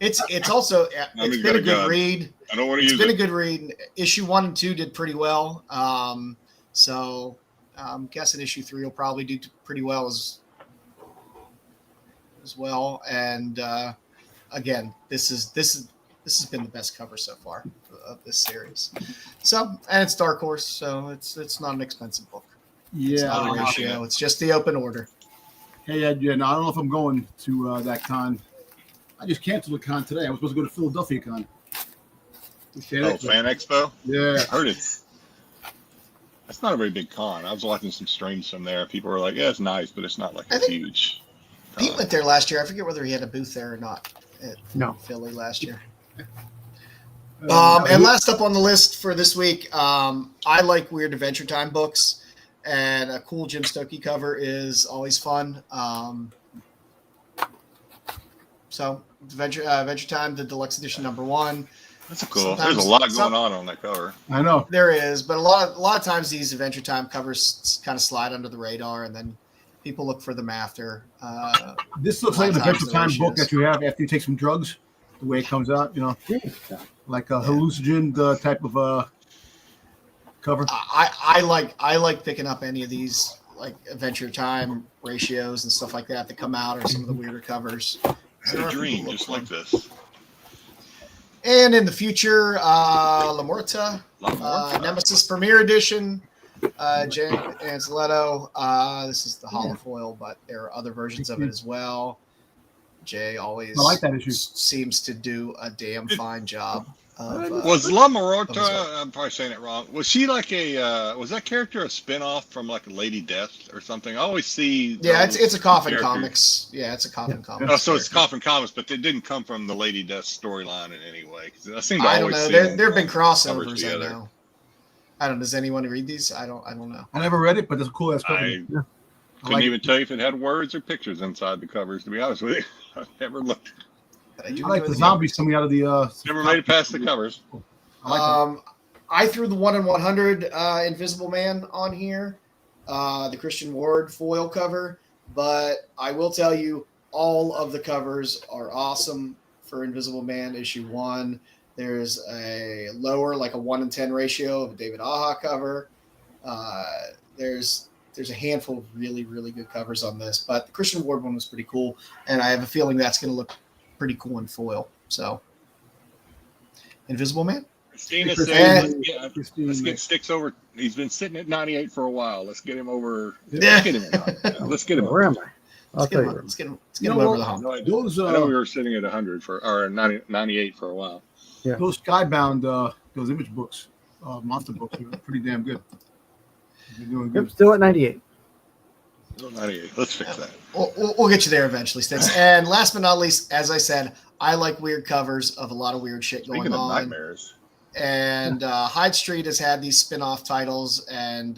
It's also it's been a good read. I don't want to use it. It's been a good read. Issue 1 and 2 did pretty well. So I'm guessing issue 3 will probably do pretty well as well. And again, this has been the best cover so far of this series. So, and it's Dark Horse, so it's not an expensive book. Yeah, it's not a ratio. It's just the open order. Hey, Ed, I don't know if I'm going to that con. I just canceled the con today. I was supposed to go to Philadelphia con. Fan Expo? Yeah. I heard that's not a very big con. I was watching some streams from there. People were like, yeah, it's nice, but it's not like a huge. Pete went there last year. I forget whether he had a booth there or not at Philly last year. And last up on the list for this week, I like Weird Adventure Time books, and a cool Jim Stokey cover is always fun. So Adventure Time, the deluxe edition #1. That's cool. There's a lot going on that cover. I know there is, but a lot of times these Adventure Time covers kind of slide under the radar, and then people look for them after. This looks like an Adventure Time book that you have after you take some drugs. The way it comes out, like a hallucinogen type of cover. I like picking up any of these like Adventure Time ratios and stuff like that come out, or some of the weirder covers. I had a dream just like this. And in the future, La Muerta, Nemesis Premier Edition, Jay Anzeletto. This is the holofoil, but there are other versions of it as well. Jay always like that issue. Seems to do a damn fine job. Was La Muerta, I'm probably saying it wrong, was she like was that character a spinoff from like Lady Death or something? I always see. Yeah, it's a Coffin Comics. Yeah, it's a Coffin Comics. Oh, so it's Coffin Comics, but it didn't come from the Lady Death storyline in any way. I don't know. There have been crossovers. I know. I don't know. Does anyone read these? I don't know. I never read it, but it's a cool ass cover. I couldn't even tell you if it had words or pictures inside the covers, to be honest with you. I've never looked. I like the zombies coming out of the. Never made it past the covers. I threw the 1 in 100 Invisible Man on here, the Christian Ward foil cover, but I will tell you all of the covers are awesome for Invisible Man issue 1. There's a lower, like a 1 in 10 ratio of a David Aja cover. There's a handful of really, really good covers on this, but the Christian Ward one was pretty cool, and I have a feeling that's going to look pretty cool in foil. So, Invisible Man. Christina said, let's get Sticks over. He's been sitting at 98 for a while. Let's get him over. Yeah. Let's get him. Where am I? Let's get him over the hump. I know we were sitting at 100 or 98 for a while. Yeah. Those Skybound, those image books, monster books, are pretty damn good. You're doing good. Yep, still at 98. 98. Let's fix that. We'll get you there eventually, Sticks. And last but not least, as I said, I like weird covers of a lot of weird shit going on. Nightmares. And Hyde Street has had these spin-off titles, and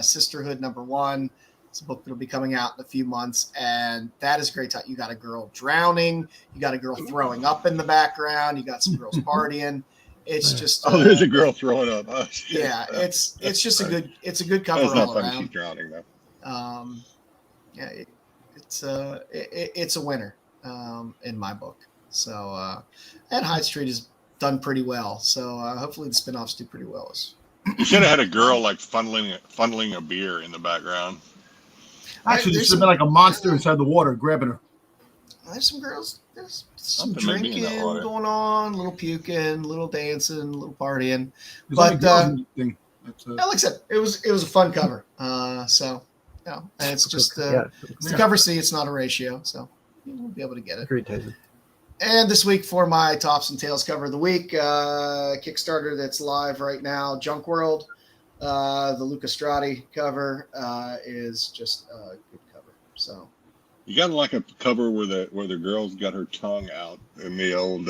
Sisterhood #1. It's a book that'll be coming out in a few months, and that is a great title. You got a girl drowning, you got a girl throwing up in the background, you got some girls partying. It's just there's a girl throwing up. Oh, shit. Yeah, it's just a good cover That's not all funny. around. She's drowning though. Yeah, it's a winner in my book. So and Hyde Street has done pretty well. So hopefully the spinoffs do pretty well. You should have had a girl like funneling a beer in the background. Actually, there should have been like a monster inside the water grabbing her. There's some girls. There's some Something may be drinking in that water. going on, a little puking, a little dancing, a little partying. There's But thing. like I said, it was a fun cover. So and it's just Yeah. it's the cover C. It's not a ratio, so you'll be able to get it. Great, Tyson. And this week for my tops and tails cover of the week, Kickstarter that's live right now, Junk World. The Luca Strati cover is just a good cover. So You got like a cover where the girl's got her tongue out in the old.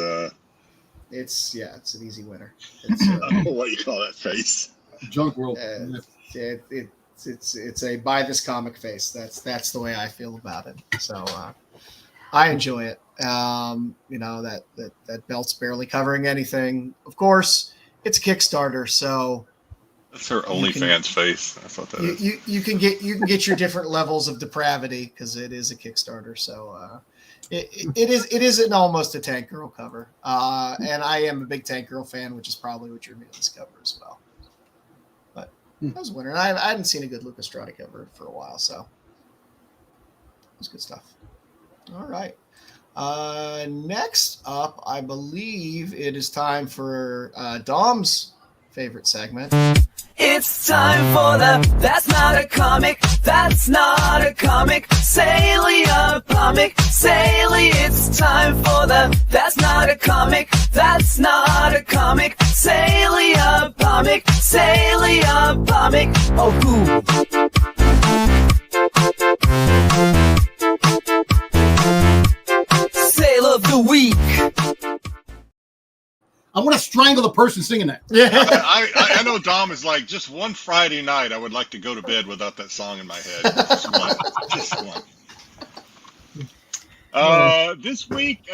it's an easy winner. It's What you call that face? Junk World. it's a buy this comic face. That's the way I feel about it. So I enjoy it. That belt's barely covering anything. Of course, it's a Kickstarter, so That's her OnlyFans face. That's what that is. you can get your different levels of depravity because it is a Kickstarter. So it is an almost a Tank Girl cover, and I am a big Tank Girl fan, which is probably what you're reading this cover as well. But that was a winner. And I hadn't seen a good Luca Strati cover for a while, so it was good stuff. All right. Next up, I believe it is time for Dom's favorite segment. It's time for the That's Not a Comic, That's Not a Comic, Salia Comic, Salia. It's time for the That's Not a Comic, That's Not a Comic, Salia Comic, Salia Comic. Oh, cool. Sale of the week. I want to strangle the person singing that. Yeah. I know Dom is like, just one Friday night I would like to go to bed without that song in my head. Just one. Just one. This week,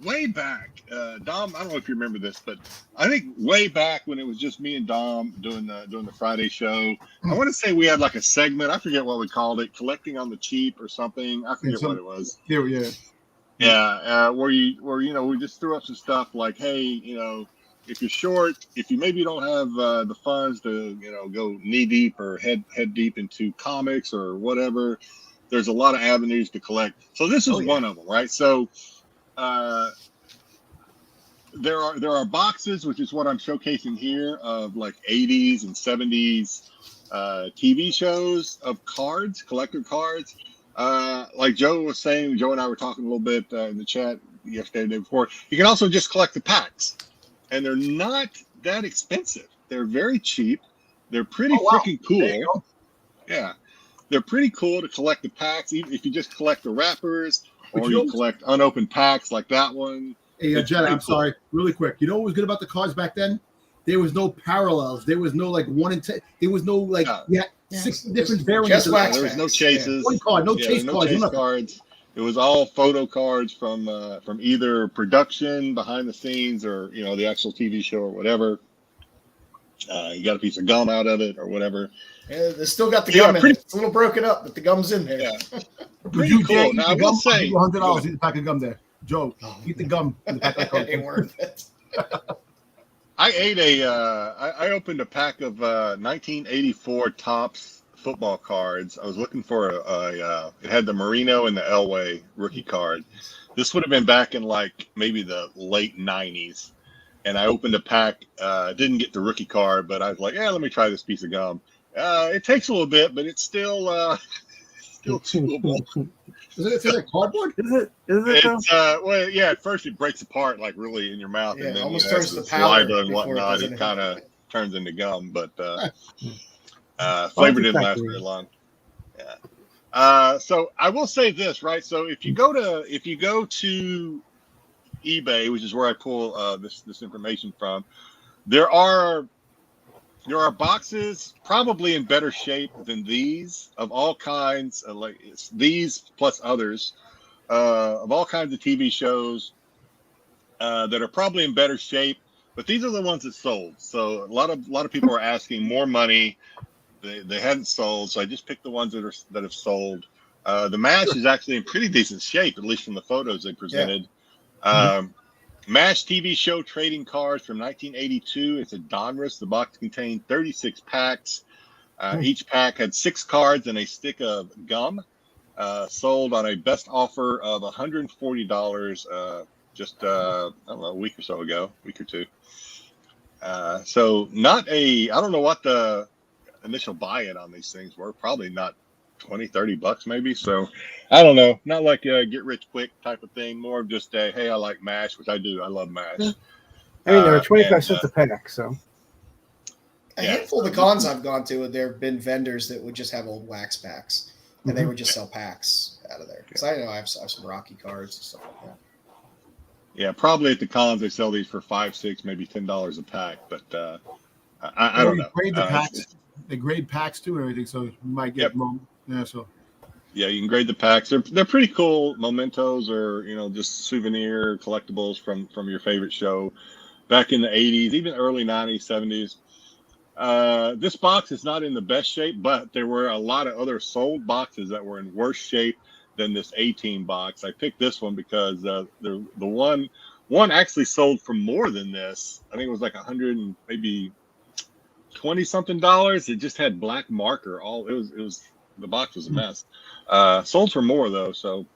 way back, Dom, I don't know if you remember this, but I think way back when it was just me and Dom doing the Friday show, I want to say we had like a segment, I forget what we called it, collecting on the cheap or something. I forget what it was. Yeah. Yeah, where we just threw up some stuff like, hey, if you're short, if you maybe don't have the funds to, go knee deep or head deep into comics or whatever, there's a lot of avenues to collect. So this is one of them, right? So there are boxes, which is what I'm showcasing here, of like 80s and 70s TV shows of cards, collector cards. Like Joe was saying, Joe and I were talking a little bit in the chat yesterday, the day before. You can also just collect the packs, and they're not that expensive. They're very cheap. They're pretty freaking cool. Yeah, they're pretty cool to collect the packs, even if you just collect the wrappers or you collect unopened packs like that one. Hey, Jenna, I'm sorry, really quick. You know what was good about the cards back then? There was no parallels. There was no like 1 in 10. There was no like 6 different variants. There was no chases. One card, no chase cards. It was all photo cards from either production, behind the scenes, or the actual TV show or whatever. You got a piece of gum out of it or whatever. Yeah, they still got the gum in it. It's a little broken up, but the gum's in there. Yeah, pretty cool. Now I will say, $100 eat a pack of gum there, Joe. Eat the gum. In the pack of It ain't worth it. I opened a pack of 1984 Topps football cards. I was looking for it had the Marino and the Elway rookie card. This would have been back in like maybe the late 90s. And I opened a pack, didn't get the rookie card, but I was like, let me try this piece of gum. It takes a little bit, but it's still chewable. Is it like cardboard? Is it? At first it breaks apart like really in your mouth, and then almost turns to saliva and whatnot. It kind of turns into gum, but flavor didn't last very long. Yeah. So I will say this, right? So if you go to eBay, which is where I pull this information from, there are boxes probably in better shape than these of all kinds, like these plus others, of all kinds of TV shows that are probably in better shape. But these are the ones that sold. So a lot of people are asking more money. They hadn't sold, so I just picked the ones that have sold. The MASH is actually in pretty decent shape, at least from the photos they presented. Yeah. MASH TV show trading cards from 1982. It's a Donruss. The box contained 36 packs. Each pack had 6 cards and a stick of gum. Sold on a best offer of $140 just I don't know, a week or two. So I don't know what the initial buy-in on these things were. Probably not $20-$30 maybe. So I don't know, not like a get rich quick type of thing, more of just a, hey, I like MASH, which I do. I love MASH. Yeah. I mean, they were 25 and, cents a pack, so. A Yeah. handful of the cons I've gone to, there have been vendors that would just have old wax packs, and they would just sell packs out of there. Because I know I have some Rocky cards and stuff like that. Yeah, probably at the cons they sell these for $5, $6, maybe $10 a pack, but I don't know. Grade the packs. They grade packs too and everything, so you might get so. Yeah, you can grade the packs. They're pretty cool mementos, or just souvenir collectibles from your favorite show back in the 80s, even early 90s, 70s. This box is not in the best shape, but there were a lot of other sold boxes that were in worse shape than this A-Team box. I picked this one because the one actually sold for more than this. I think it was like 100 and maybe 20 something dollars. It just had black marker. It was the box was a mess. Sold for more though. So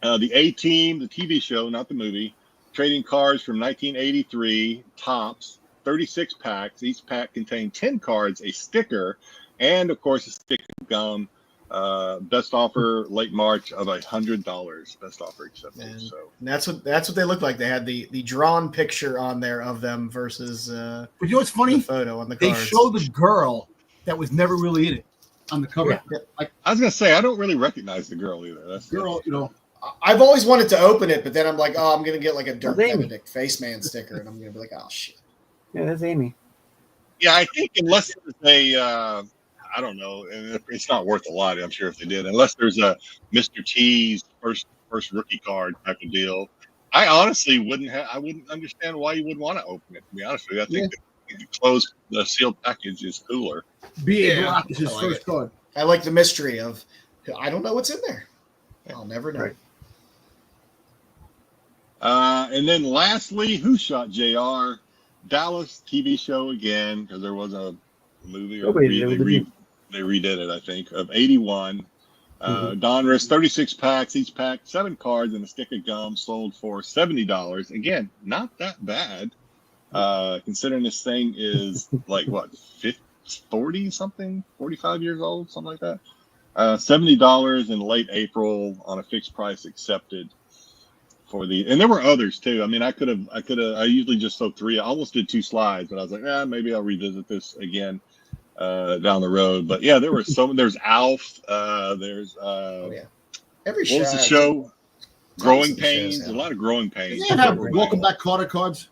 the A-Team, the TV show, not the movie, trading cards from 1983, tops, 36 packs. Each pack contained 10 cards, a sticker, and of course a stick of gum. Best offer late March of $100. Best offer accepted. So and that's what they look like. They had the drawn picture on there of them versus. But you know what's funny? The photo on the they cards. showed the girl that was never really in it on the cover. Yeah. Like I was gonna say I don't really recognize the girl either. That's girl, I've always wanted to open it, but then I'm like, oh, I'm gonna get like a Dirk That's Amy. Benedict face man sticker, and I'm gonna be like, oh shit. Yeah, that's Amy. Yeah, I think unless there's a I don't know, and it's not worth a lot. I'm sure if they did, unless there's a Mr. T's first rookie card type of deal. I honestly I wouldn't understand why you would want to open it. To be honest with you, I think the closed, the sealed package is cooler. B.A. Block is his I like first it. card. I like the mystery of, I don't know what's in there. I'll never know. Right. And then lastly, Who Shot JR? Dallas TV show again, because there was a movie or they redid it, I think, of 81. Donruss, 36 packs, each pack 7 cards and a stick of gum, sold for $70. Again, not that bad, considering this thing is like what, 40 something, 45 years old, something like that. $70 in late April on a fixed price accepted for and there were others too. I mean, I usually just sold 3. I almost did 2 slides, but I was like, maybe I'll revisit this again down the road. But yeah, there's Alf, there's Every what was the show? Growing Pains, a lot of Growing Pains. Did they have Welcome Back Carter cards?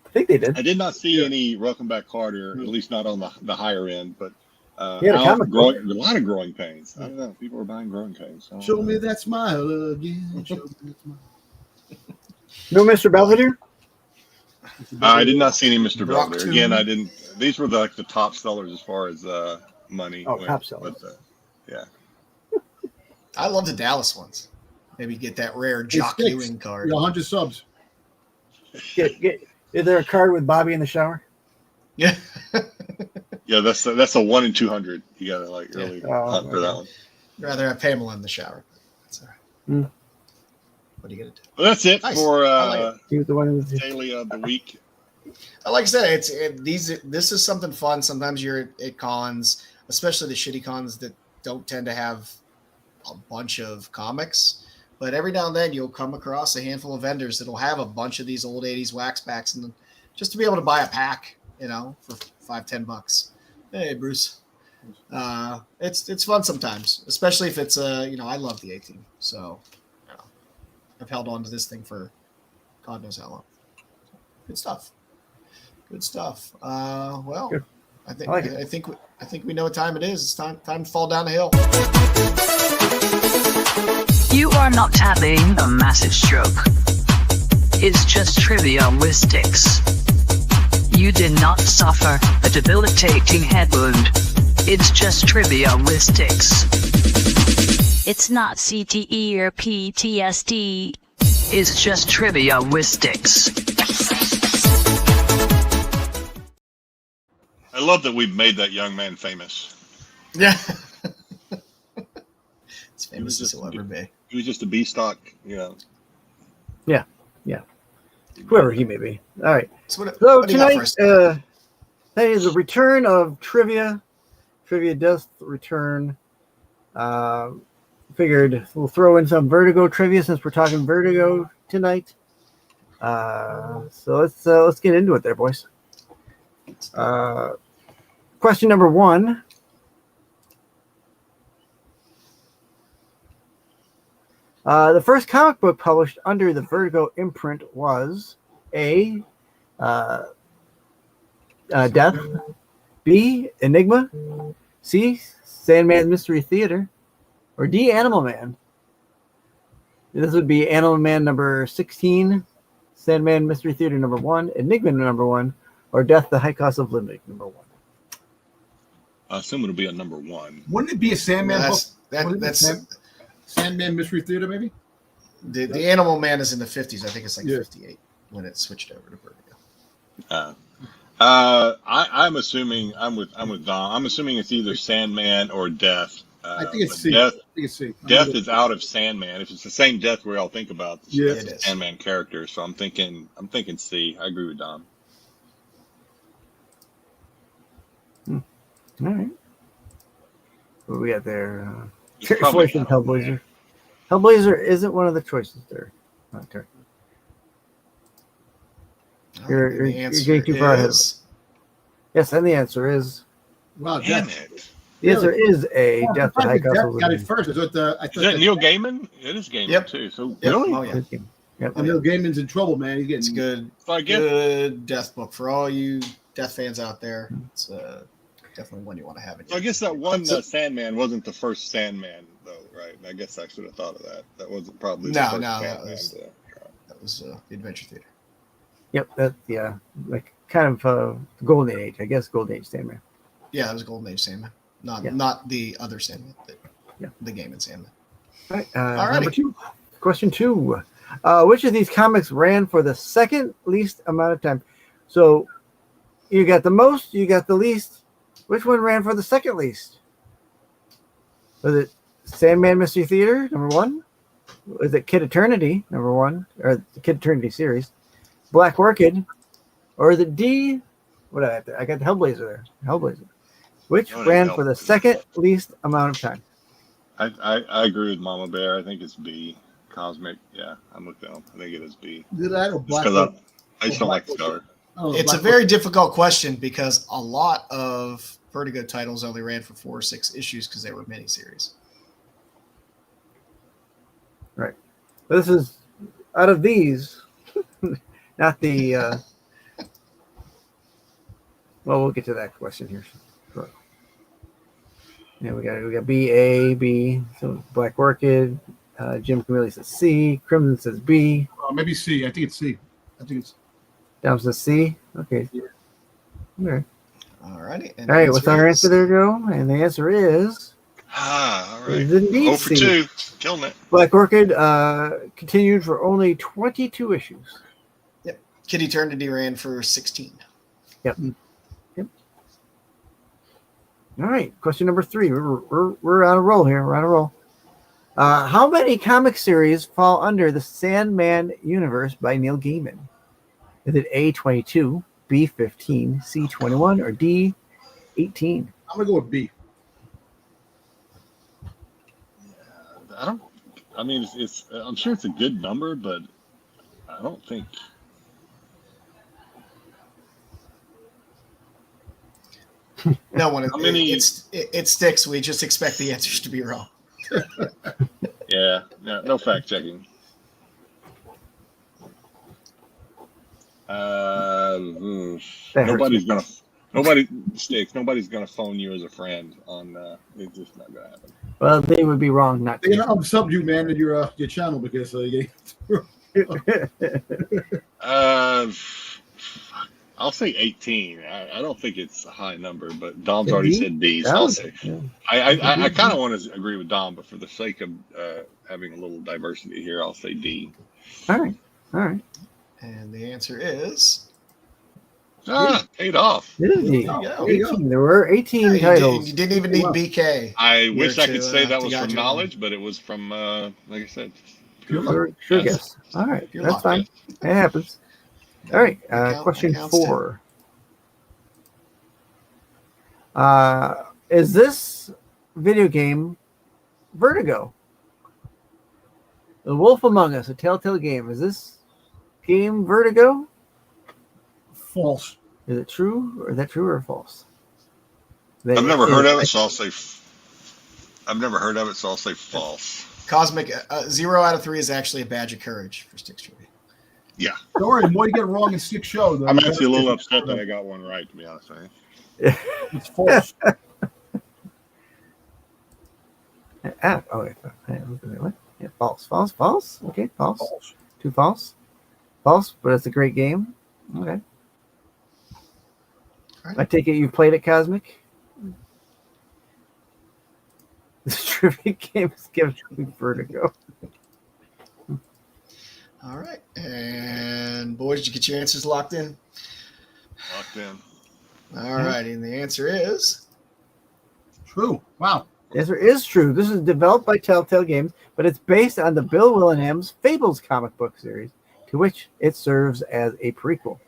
I think they did. I did not see any Welcome Back Carter, at least not on the higher end, but Yeah, the Alf, comic book. a lot of Growing Pains. I don't know, people are buying Growing Pains. Show me that smile again. Show me that smile. No Mr. Belvedere? I did not see any Mr. Rock Belvedere. Tomb. Again, I didn't. These were the top sellers as far as money. Oh, went, top sellers. but, yeah. I love the Dallas ones. Maybe get that rare Jock Sticks. Ewing card. 100 subs. Is there a card with Bobby in the shower? Yeah. Yeah, that's a 1 in 200. You gotta like really hunt for that one. Rather have Pamela in the shower. That's all right. What are you gonna do? Well, that's it Nice. for I like He was the one who was daily of the week. Like I said, this is something fun. Sometimes you're at cons, especially the shitty cons that don't tend to have a bunch of comics. But every now and then you'll come across a handful of vendors that'll have a bunch of these old 80s wax packs, and just to be able to buy a pack, for $5-10. Hey, Bruce. It's fun sometimes, especially if it's I love the A-Team, so I've held on to this thing for God knows how long. Good stuff. Well, Good. I think I like it. I think we know what time it is. It's time to fall down the hill. You are not having a massive stroke. It's just trivia with sticks. You did not suffer a debilitating head wound. It's just trivia with sticks. It's not CTE or PTSD. It's just trivia with sticks. I love that we've made that young man famous. Yeah. It's famous as he'll ever be. He was just a B stock, Yeah. Whoever he may be. All right. So what So do you got tonight, for us? that is a return of trivia. Trivia does return. Figured we'll throw in some Vertigo trivia since we're talking Vertigo tonight. So let's get into it there, boys. Question number 1. The first comic book published under the Vertigo imprint was A. Death, B. Enigma, C. Sandman Mystery Theater, or D. Animal Man. This would be Animal Man number 16, Sandman Mystery Theater number 1, Enigma number 1, or Death, the High Cost of Living number 1. I assume it'll be a number 1. Wouldn't it be a Sandman book? That's Sandman Mystery Theater, maybe? the Animal Man is in the 50s. I think it's like 58 when it switched over to Vertigo. I'm assuming I'm with Don. I'm assuming it's either Sandman or Death. I think it's C. Death, I think it's C. Death is out of Sandman. If it's the same Death we all think about, it's Yeah. the Sandman character. So I'm thinking C. I agree with Don. All right. What we got there? It's Cherry probably Flash and Animal Hellblazer. Man. Hellblazer isn't one of the choices there. Okay. You're getting too far ahead. Yes, and the answer is Wow, Damn Death. it. the answer is A. Oh, Death, I the High think Cost Death of got it Living. first. I thought Is that Neil Gaiman? It is Gaiman Yep. too. So Yep. really, Oh, yeah. Yep. Neil Gaiman's in trouble, man. He's It's getting good. So I guess Good Death book for all you Death fans out there. It's definitely one you want to have. So I guess that one Sandman wasn't the first Sandman, though, right? I guess I should have thought of that. That wasn't probably the No, first no, Sandman. that was the Adventure Theater. Yep. That, yeah. Like kind of Golden Age, I guess. Golden Age Sandman. Yeah, that was Golden Age Sandman, Yeah. not the other Sandman, but Yeah. the Gaiman Sandman. All right. Alrighty. Number 2. Question 2. Which of these comics ran for the second least amount of time? So you got the most, you got the least. Which one ran for the second least? Was it Sandman Mystery Theater, number 1? Was it Kid Eternity, number 1? Or the Kid Eternity series? Black Orchid? Or is it D? What I got the Hellblazer there. Hellblazer. Which Oh, ran Hellblazer. for the second least amount of time? I agree with Mama Bear. I think it's B. Cosmic. Yeah, I'm with them. I think it is B. Did I or Black? Because I just don't like the cover. Oh, It's a Black very difficult question because a lot of Vertigo titles only ran for 4 or 6 issues because they were miniseries. Right. But this is out of these, not the. Well, we'll get to that question here. Sure. Yeah, we got B, A, B. So Black Orchid. Jim Camille says C. Crimson says B. maybe C. I think it's C. I think it's. Down says C. Okay. Yeah. All right. Alrighty. All right. What's our answer there, Joe? And the answer is. All right. Is indeed 0 for C. 2. Killing it. Black Orchid continued for only 22 issues. Kid Eternity ran for 16. Yep. All right. Question number 3. We're on a roll here. We're on a roll. How many comic series fall under the Sandman universe by Neil Gaiman? Is it A, 22, B, 15, C, 21, or D, 18? I'm gonna go with B. I mean, it's. I'm sure it's a good number, but I don't think. No one. How many- It sticks. We just expect the answers to be wrong. Yeah. No fact checking. That hurts me. Nobody's gonna phone you as a friend on. It's just not gonna happen. Well, they would be wrong not They're gonna to. unsub you, man, in your channel because I'll say 18. I don't think it's a high number, but Dom's A already D? said D. That So I'll was- say. yeah. I kind of want to agree with Dom, but for the sake of having a little diversity here, I'll say D. All right. All right. And the answer is. Paid off. It is D. There you go. 18. There were 18 titles. You didn't even need BK. I wish I to, could say that to was guide from you knowledge, but it was from, like I said, Sure Yes. guess. All right. You're That's locked. fine. It happens. All right. That Question counts too. 4. Is this video game Vertigo. The Wolf Among Us, a Telltale game. Is this game Vertigo? False. Is it true? Or is that true or false? I've never heard of it, so I'll say. I've never heard of it, so I'll say false. Cosmic 0 out of 3 is actually a badge of courage for Sticks Trivia. Yeah. Don't worry, the more you get wrong in 6 shows, I'm actually a little upset that I got one right, to be honest with you. It's false. What? Yeah, false. Okay, false. False. 2 false. False, but it's a great game. Okay. Right. I take it you've played it, Cosmic? This trivia game is giving me vertigo. All right. And boys, did you get your answers locked in? Locked in. All right. And the answer is True. Wow. The answer is true. This is developed by Telltale Games, but it's based on the Bill Willingham's Fables comic book series, to which it serves as a prequel.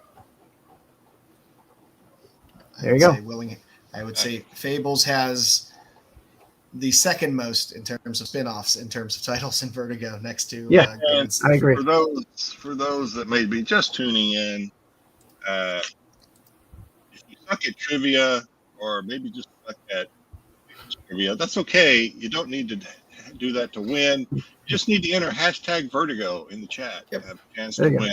There you go. I would say Fables has the second most in terms of spin-offs, in terms of titles in Vertigo, next to I agree. For those that may be just tuning in, if you suck at trivia or maybe just suck at trivia, that's okay. You don't need to do that to win. You just need to enter hashtag Vertigo in the chat to have a chance to win.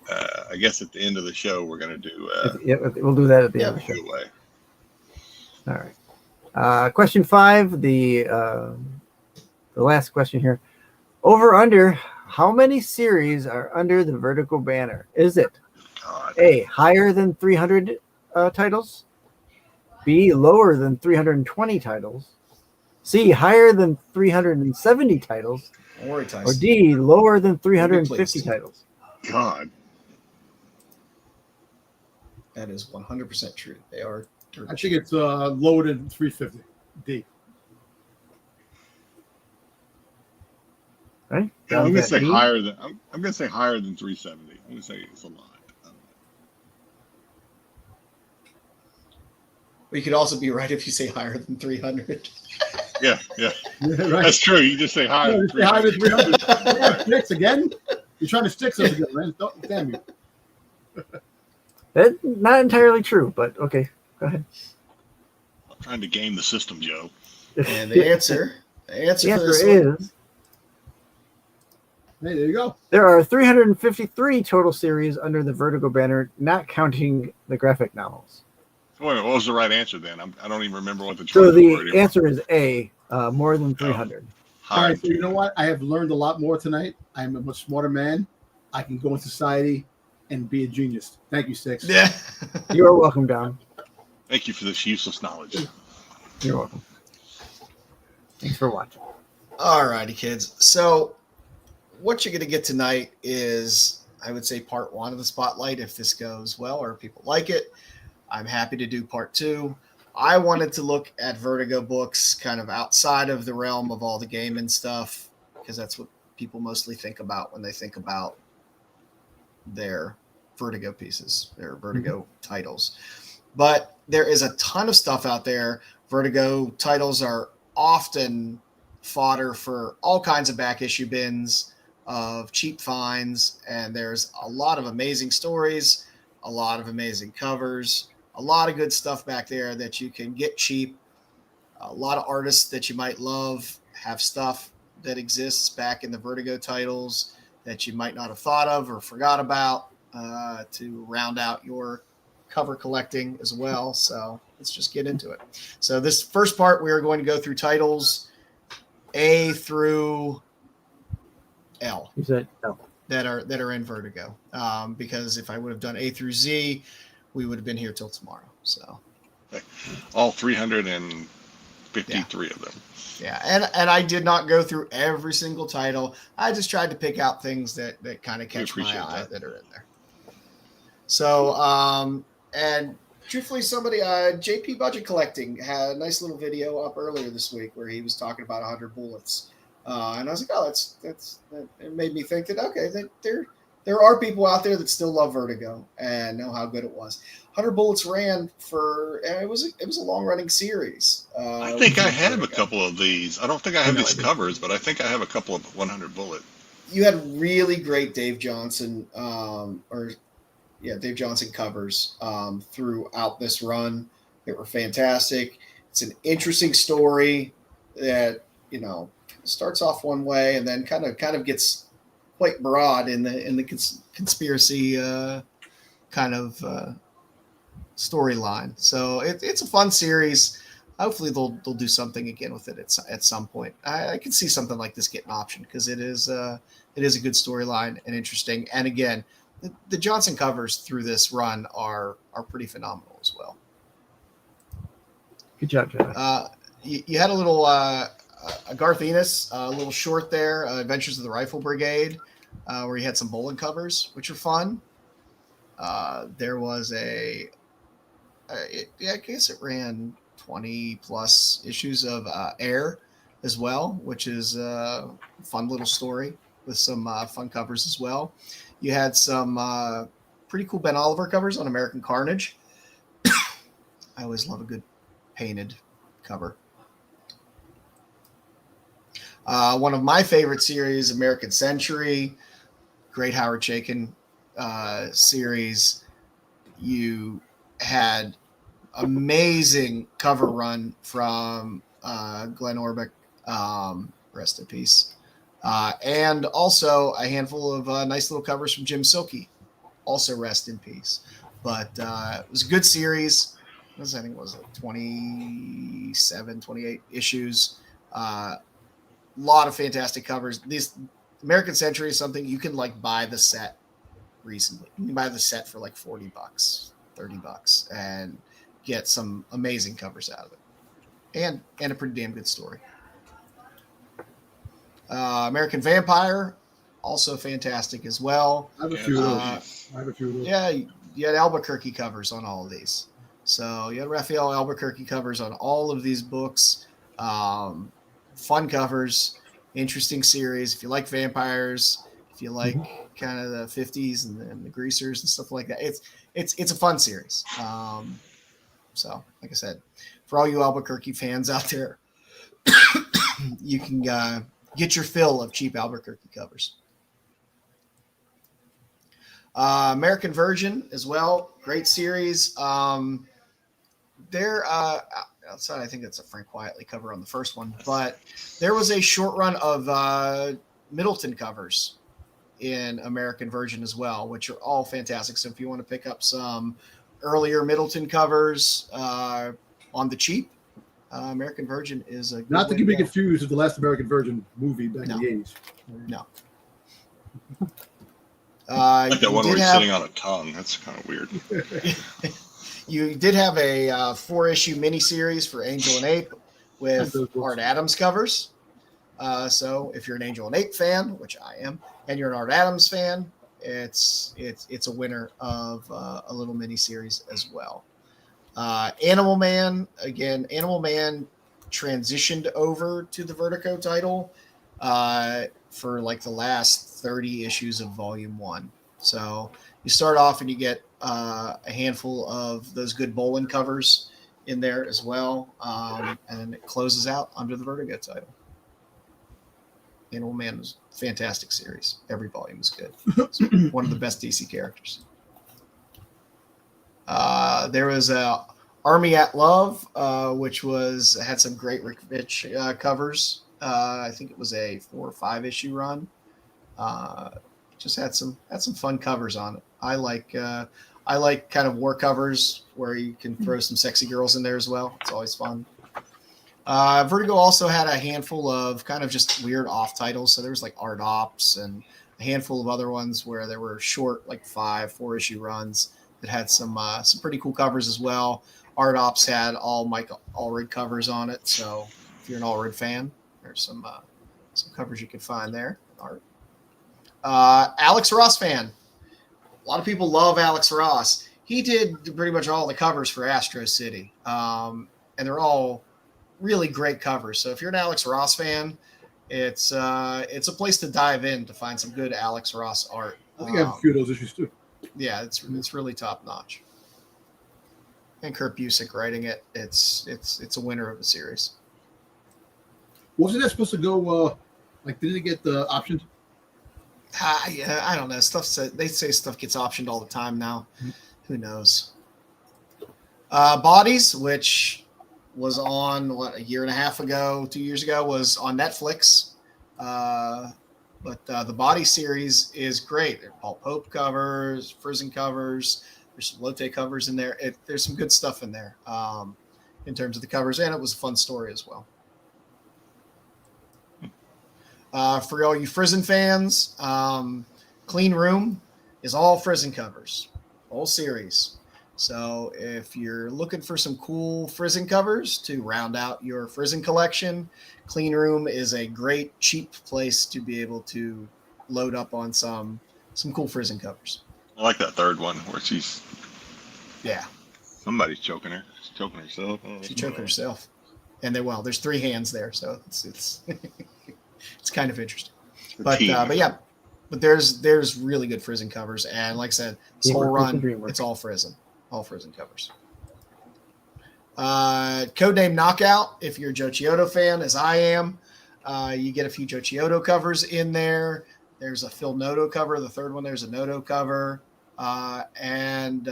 I guess at the end of the show, we're going to do. We'll do that at the end of the show. Giveaway. All right. Question 5, the last question here. Over under, how many series are under the Vertigo banner? Is it A, higher than 300 titles? B, lower than 320 titles? C, higher than 370 titles? Or D, lower than 350 titles? God. That is 100% true. They are. I think it's lower than 350. D. Right? Yeah, I'm gonna say higher than. I'm gonna say higher than 370. I'm gonna say it's a lot. Well, you could also be right if you say higher than 300. Yeah, Right. that's true. You just say higher. No, say higher than 300. Yeah, sticks again. You're trying to stick us again, man. Damn you. That's not entirely true, but okay. Go ahead. I'm trying to game the system, Joe. And the answer for this one is. Hey, there you go. There are 353 total series under the Vertigo banner, not counting the graphic novels. Wait a minute, what was the right answer then? I don't even remember what the So choices were the anymore. answer is A, more than 300. All right, so you know what? I have learned a lot more tonight. I'm a much smarter man. I can go in society and be a genius. Thank you, Six. Yeah. You are welcome, Don. Thank you for this useless knowledge. You're welcome. Thanks for watching. All righty, kids. So what you're going to get tonight is, I would say, part 1 of the spotlight, if this goes well or people like it. I'm happy to do part 2. I wanted to look at Vertigo books kind of outside of the realm of all the gaming stuff, because that's what people mostly think about when they think about their Vertigo pieces, their Vertigo titles. But there is a ton of stuff out there. Vertigo titles are often fodder for all kinds of back issue bins of cheap finds, and there's a lot of amazing stories, a lot of amazing covers, a lot of good stuff back there that you can get cheap. A lot of artists that you might love have stuff that exists back in the Vertigo titles that you might not have thought of or forgot about to round out your cover collecting as well. So let's just get into it. So this first part, we are going to go through titles A through L. You said L. That are in Vertigo. Because if I would have done A through Z, we would have been here till tomorrow. So all 353 of them. Yeah, and I did not go through every single title. I just tried to pick out things that kind of catch my eye that are in there. So, and truthfully, somebody, JP Budget Collecting had a nice little video up earlier this week where he was talking about 100 bullets. And I was like, oh, that it made me think that, okay, that there are people out there that still love Vertigo and know how good it was. 100 Bullets ran for it was a long running series. I think I have Vertigo. a couple of these. I don't think I have these covers, but I think I have a couple of 100 Bullet. You had really great Dave Johnson Dave Johnson covers throughout this run. They were fantastic. It's an interesting story that starts off one way and then kind of gets quite broad in the conspiracy storyline. So it's a fun series. Hopefully they'll do something again with it at some point. I can see something like this get an option because it is a good storyline and interesting. And again, the Johnson covers through this run are pretty phenomenal as well. Good job, Josh. You had a little Garth Ennis, a little short there, Adventures of the Rifle Brigade, where you had some bowling covers, which are fun. There was I guess it ran 20 plus issues of Air as well, which is a fun little story with some fun covers as well. You had some pretty cool Ben Oliver covers on American Carnage. I always love a good painted cover. One of my favorite series, American Century, great Howard Chaykin series. You had amazing cover run from Glenn Orbeck, rest in peace. And also a handful of nice little covers from Jim Silkey, also rest in peace. But it was a good series. I think it was like 27, 28 issues. Lot of fantastic covers. These American Century is something you can buy the set recently. You can buy the set for like $40, $30 and get some amazing covers out of it. And a pretty damn good story. American Vampire, also fantastic as well. I have a few of those. Yeah, you had Albuquerque covers on all of these. So you had Raphael Albuquerque covers on all of these books. Fun covers, interesting series. If you like vampires, if you like kind of the 50s and the greasers and stuff like that, it's a fun series. So like I said, for all you Albuquerque fans out there, you can get your fill of cheap Albuquerque covers. American Virgin as well, great series. They're outside, I think it's a Frank Quietly cover on the first one, but there was a short run of Middleton covers in American Virgin as well, which are all fantastic. So if you want to pick up some earlier Middleton covers on the cheap, American Virgin is a good not to be way to go. confused with the last American Virgin movie back in the 80s. No. Like that one where he's sitting on a tongue. That's kind of weird. You did have a 4-issue miniseries for Angel and Ape with Art Adams covers. So if you're an Angel and Ape fan, which I am, and you're an Art Adams fan, it's a winner of a little miniseries as well. Animal Man, again, Animal Man transitioned over to the Vertigo title for like the last 30 issues of Volume 1. So you start off and you get a handful of those good Bolin covers in there as well. And then it closes out under the Vertigo title. Animal Man was a fantastic series. Every volume was good. It's one of the best DC characters. There was Army at Love, which had some great Rick Fitch covers. I think it was a 4 or 5 issue run. Just had some fun covers on it. I like kind of war covers where you can throw some sexy girls in there as well. It's always fun. Vertigo also had a handful of kind of just weird off titles. So there was like Art Ops and a handful of other ones where there were short, like 4 issue runs that had some pretty cool covers as well. Art Ops had all Mike Allred covers on it. So if you're an Allred fan, there's some covers you can find there. Art. Alex Ross fan. A lot of people love Alex Ross. He did pretty much all the covers for Astro City. And they're all really great covers. So if you're an Alex Ross fan, it's a place to dive in to find some good Alex Ross art. I think I have a few of those issues too. Yeah, it's really top notch. And Kurt Busiek writing it, it's a winner of the series. Wasn't that supposed to go? Like, did it get the options? Yeah, I don't know. They say stuff gets optioned all the time now. Mm-hmm. Who knows? Bodies, which was on a year and a half ago, 2 years ago, was on Netflix. But the Body series is great. There are Paul Pope covers, Frizen covers. There's some Lotte covers in there. There's some good stuff in there in terms of the covers, and it was a fun story as well. For all you Frizen fans, Clean Room is all Frizen covers, whole series. So if you're looking for some cool Frizen covers to round out your Frizen collection, Clean Room is a great, cheap place to be able to load up on some cool Frizen covers. I like that third one where Yeah, somebody's choking her. She's choking herself. she's choking herself. And there's 3 hands there, so it's it's kind of interesting. But yeah, but there's really good Frizen covers, and like I said, this whole run, it's all Frizen covers. Codename Knockout, if you're a Joe Chiodo fan, as I am, you get a few Joe Chiodo covers in there. There's a Phil Noto cover. The third one, there's a Noto cover. And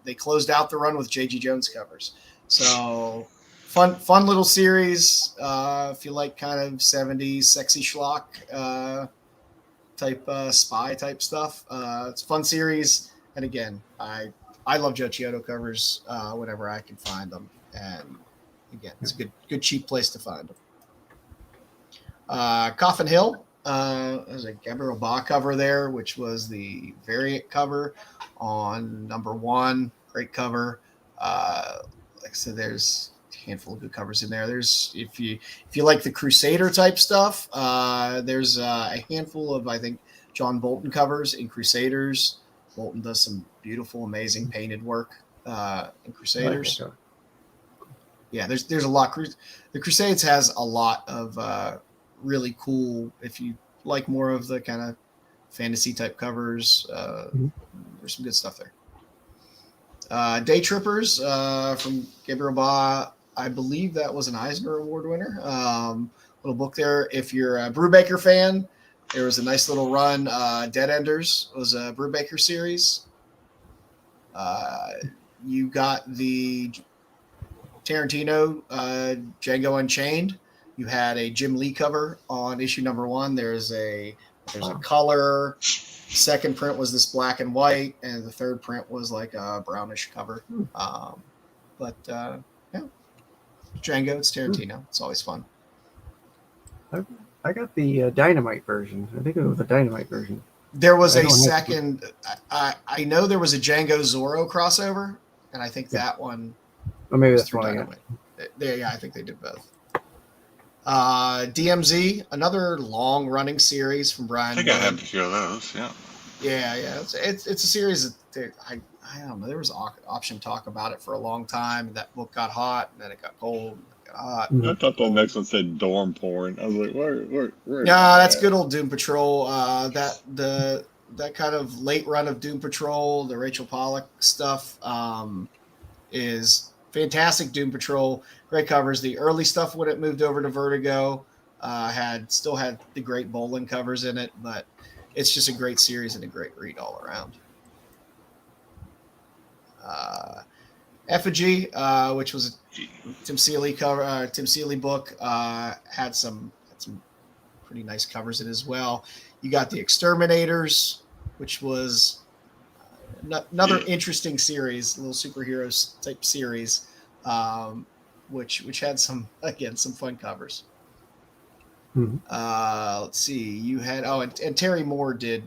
they closed out the run with J.G. Jones covers. So fun little series. If you like kind of 70s sexy schlock type spy type stuff, it's a fun series. And again, I love Joe Chiodo covers whenever I can find them. And again, it's a good cheap place to find them. Coffin Hill. There's a Gabriel Ba cover there, which was the variant cover on number 1. Great cover. Like I said, there's a handful of good covers in there. There's if you like the Crusader type stuff, there's a handful of, I think, John Bolton covers in Crusaders. Bolton does some beautiful, amazing painted work in Crusaders. Yeah, there's a lot. The Crusades has a lot of really cool, if you like more of the kind of fantasy type covers, there's some good stuff there. Day Trippers from Gabriel Ba, I believe that was an Eisner Award winner. Little book there. If you're a Brubaker fan, there was a nice little run. Dead Enders was a Brubaker series. You got the Tarantino Django Unchained. You had a Jim Lee cover on issue number 1. There's a color. Second print was this black and white, and the third print was like a brownish cover. But yeah, Django, it's Tarantino. It's always fun. I got the Dynamite version. I think it was the Dynamite version. There was a second. I know there was a Django Zorro crossover, and I think that one. Or maybe that's one I got. Yeah, I think they did both. DMZ, another long-running series from Brian. I think I have a few of those. Yeah. Yeah. It's a series that I don't know. There was option talk about it for a long time, and that book got hot, and then it got cold. And it got hot. I thought the next one said dorm porn. I was like, where? Yeah, that's good old Doom Patrol. That kind of late run of Doom Patrol, the Rachel Pollack stuff, is fantastic. Doom Patrol, great covers. The early stuff when it moved over to Vertigo still had the great Bolin covers in it, but it's just a great series and a great read all around. Effigy, which was a Tim Seeley cover, Tim Seeley book, had some pretty nice covers in it as well. You got the Exterminators, which was another interesting series, a little superheroes type series, which had some fun covers. Let's see, you had and Terry Moore did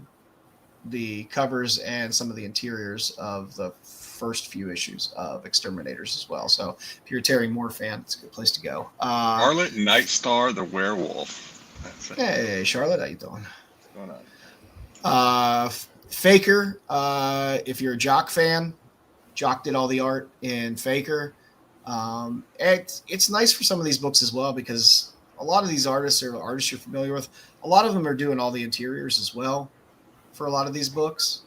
the covers and some of the interiors of the first few issues of Exterminators as well. So if you're a Terry Moore fan, it's a good place to go. Charlotte Nightstar the Werewolf. Hey Charlotte, how you doing? What's going on? Faker, if you're a Jock fan, Jock did all the art in Faker. It's nice for some of these books as well, because a lot of these artists are artists you're familiar with. A lot of them are doing all the interiors as well. for a lot of these books.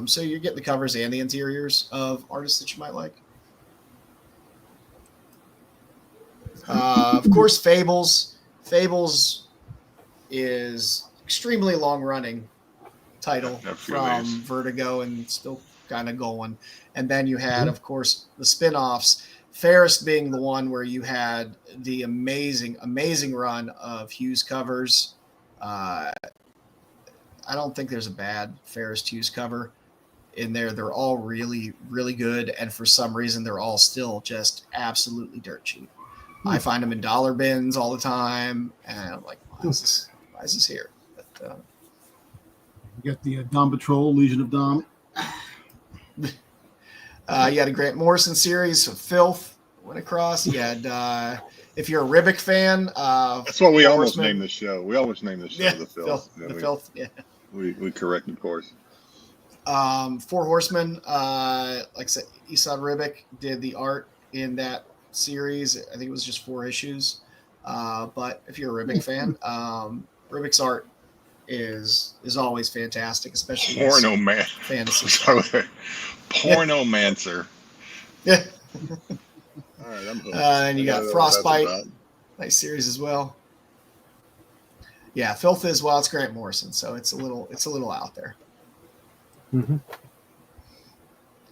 So you're getting the covers and the interiors of artists that you might like. Of course, Fables. Fables is extremely long-running title from Vertigo and still kind of going. And then you had, of course, the spin-offs. Fairest being the one where you had the amazing run of Hughes covers. I don't think there's a bad Fairest Hughes cover in there. They're all really, really good. And for some reason, they're all still just absolutely dirt cheap. I find them in dollar bins all the time. And I'm like, why is this here? But, you got the Dom Patrol, Legion of Dom. you had a Grant Morrison series of Filth went across. You had, if you're a Ribic fan, that's what we almost named the show. We almost named the show the Filth. Filth. Yeah. We corrected course. 4 Horsemen, like I said, Esad Ribic did the art in that series. I think it was just 4 issues. But if you're a Ribic fan, Ribic's art is always fantastic, especially Porno man. Fantasy. Pornomancer. Yeah. All right, I'm hooked. And you got Frostbite, nice series as well. Yeah, Filth is, well, it's Grant Morrison, so it's a little out there. Mm-hmm.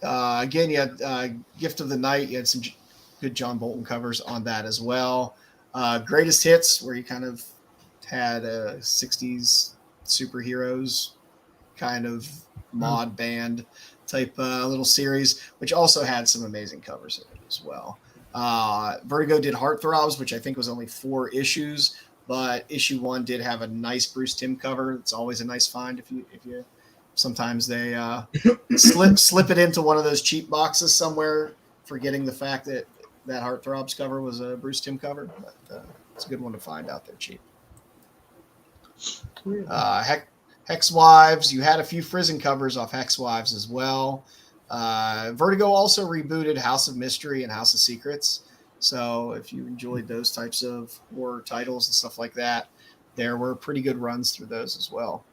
Again, you had Gift of the Night. You had some good John Bolton covers on that as well. Greatest Hits, where you kind of had a 60s superheroes kind of mod band type little series, which also had some amazing covers in it as well. Vertigo did Heartthrobs, which I think was only 4 issues, but issue 1 did have a nice Bruce Timm cover. It's always a nice find if you sometimes they slip it into one of those cheap boxes somewhere, forgetting the fact that Heartthrobs cover was a Bruce Timm cover. But it's a good one to find out there cheap. Hex Wives. You had a few Frizen covers off Hex Wives as well. Vertigo also rebooted House of Mystery and House of Secrets. So if you enjoyed those types of horror titles and stuff like that, there were pretty good runs through those as well.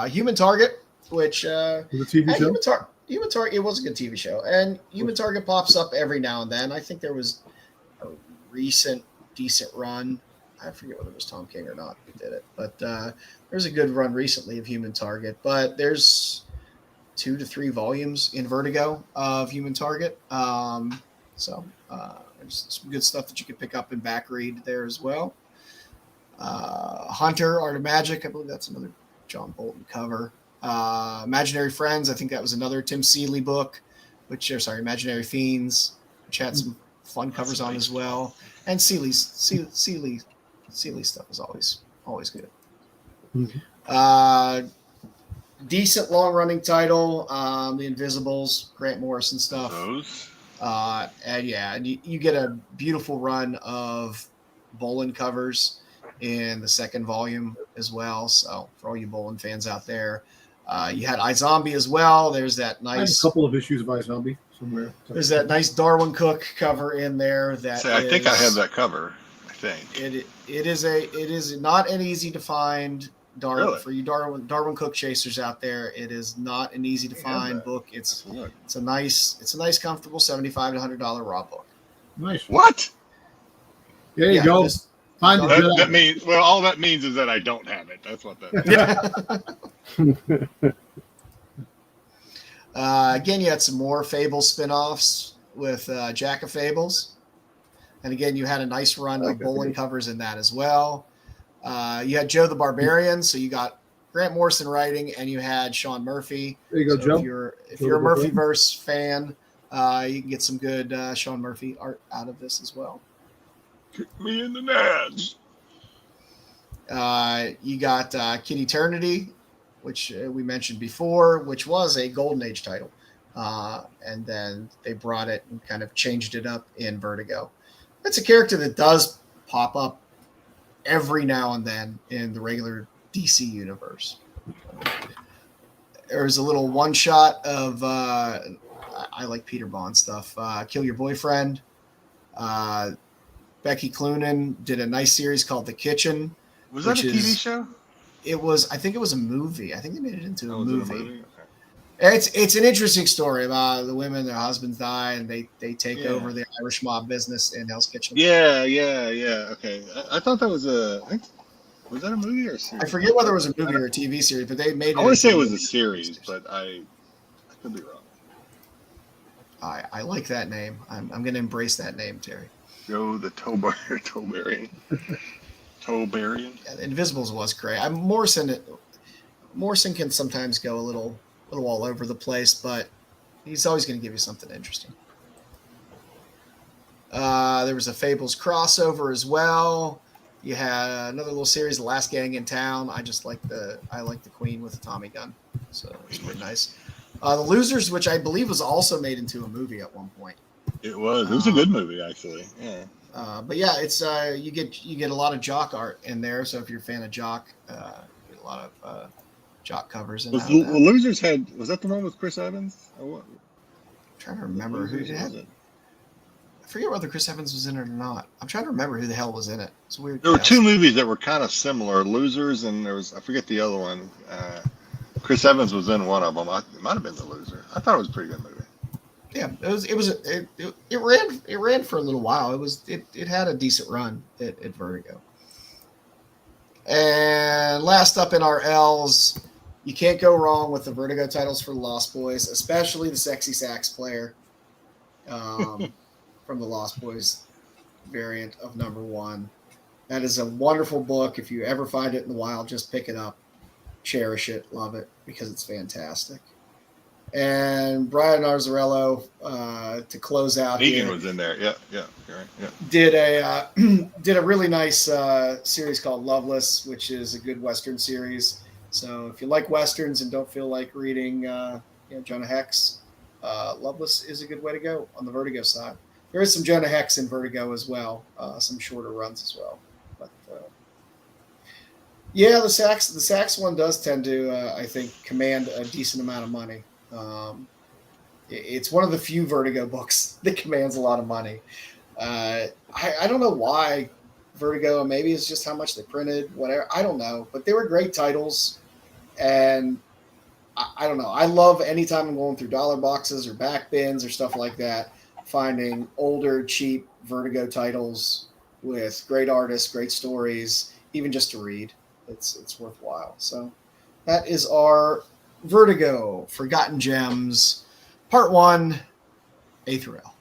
Human Target, which the TV show? Human Target, it was a good TV show, and Human Target pops up every now and then. I think there was a recent decent run. I forget whether it was Tom King or not who did it, but there's a good run recently of Human Target. But there's 2 to 3 volumes in Vertigo of Human Target, so there's some good stuff that you can pick up and back read there as well. Hunter, Art of Magic, I believe that's another John Bolton cover. Imaginary Friends, I think that was another Tim Seeley book, Imaginary Fiends, which had some fun covers on as well. And Seeley stuff is always good. Mm-hmm. Decent long running title, The Invisibles, Grant Morrison stuff. And you get a beautiful run of Bolin covers in the second volume as well. So for all you Bolin fans out there, you had iZombie as well. There's that nice. I have a couple of issues of iZombie somewhere. There's that nice Darwin Cook cover in there. I think I have that cover. I think it is not an easy to find Darwin really? For you Darwin Cook chasers out there. It is not an easy to find book. It's a nice comfortable $75 to $100 raw book. Nice. What? There you go. Find that means all that means is that I don't have it. That's what that means. Again, you had some more Fable spin-offs with Jack of Fables. And again, you had a nice run of Bolin covers in that as well. You had Joe the Barbarian, so you got Grant Morrison writing, and you had Sean Murphy. There you go, Joe. If you're a Murphyverse fan, you can get some good Sean Murphy art out of this as well. Kick me in the nads. You got Kid Eternity, which we mentioned before, which was a Golden Age title. And then they brought it and kind of changed it up in Vertigo. It's a character that does pop up every now and then in the regular DC universe. There's a little one shot of I like Peter Bond stuff. Kill Your Boyfriend. Becky Cloonan did a nice series called The Kitchen. Was that a TV show? It was. I think it was a movie. I think they made it into a Was it movie. Okay. It's an interesting story about the women. Their husbands die, and they take Yeah. over the Irish mob business in Hell's Kitchen. Yeah. Okay. I thought that was was that a movie or a series? I forget whether it was a movie or a TV series, but they made it. I want to say it into was a series, but I could be wrong. I like that name. I'm going to embrace that name, Terry. Joe the Tobarian. Tobarian. Yeah, the Invisibles was great. Morrison can sometimes go a little all over the place, but he's always going to give you something interesting. There was a Fables crossover as well. You had another little series, The Last Gang in Town. I like the Queen with the Tommy gun, so it's pretty nice. The Losers, which I believe was also made into a movie at one point. It was. It was a good movie, actually. Yeah. But yeah, it's you get a lot of Jock art in there. So if you're a fan of Jock, you get a lot of Jock covers. And Was that the one with Chris Evans? Or what? I'm trying to remember who did it. I forget whether Chris Evans was in it or not. I'm trying to remember who the hell was in it. It's weird. There were two movies that were kind of similar, Losers, and I forget the other one. Chris Evans was in one of them. It might have been The Loser. I thought it was a pretty good movie. Yeah, it ran for a little while. It had a decent run at Vertigo. And last up in our L's, you can't go wrong with the Vertigo titles for the Lost Boys, especially the Sexy Sax Player from the Lost Boys variant of #1. That is a wonderful book. If you ever find it in the wild, just pick it up, cherish it, love it, because it's fantastic. And Brian Arzarello, to close out Negan here, was in there. Yeah, you're right. Yeah. Did a really nice series called Loveless, which is a good Western series. So if you like Westerns and don't feel like reading Jonah Hex, Loveless is a good way to go on the Vertigo side. There is some Jonah Hex in Vertigo as well, some shorter runs as well. But yeah, the sax one does tend to, I think, command a decent amount of money. It's one of the few Vertigo books that commands a lot of money. I don't know why Vertigo, maybe it's just how much they printed, whatever. I don't know, but they were great titles. And I don't know. I love anytime I'm going through dollar boxes or back bins or stuff like that, finding older, cheap Vertigo titles with great artists, great stories, even just to read. It's worthwhile. So that is our Vertigo Forgotten Gems, Part 1, A through L.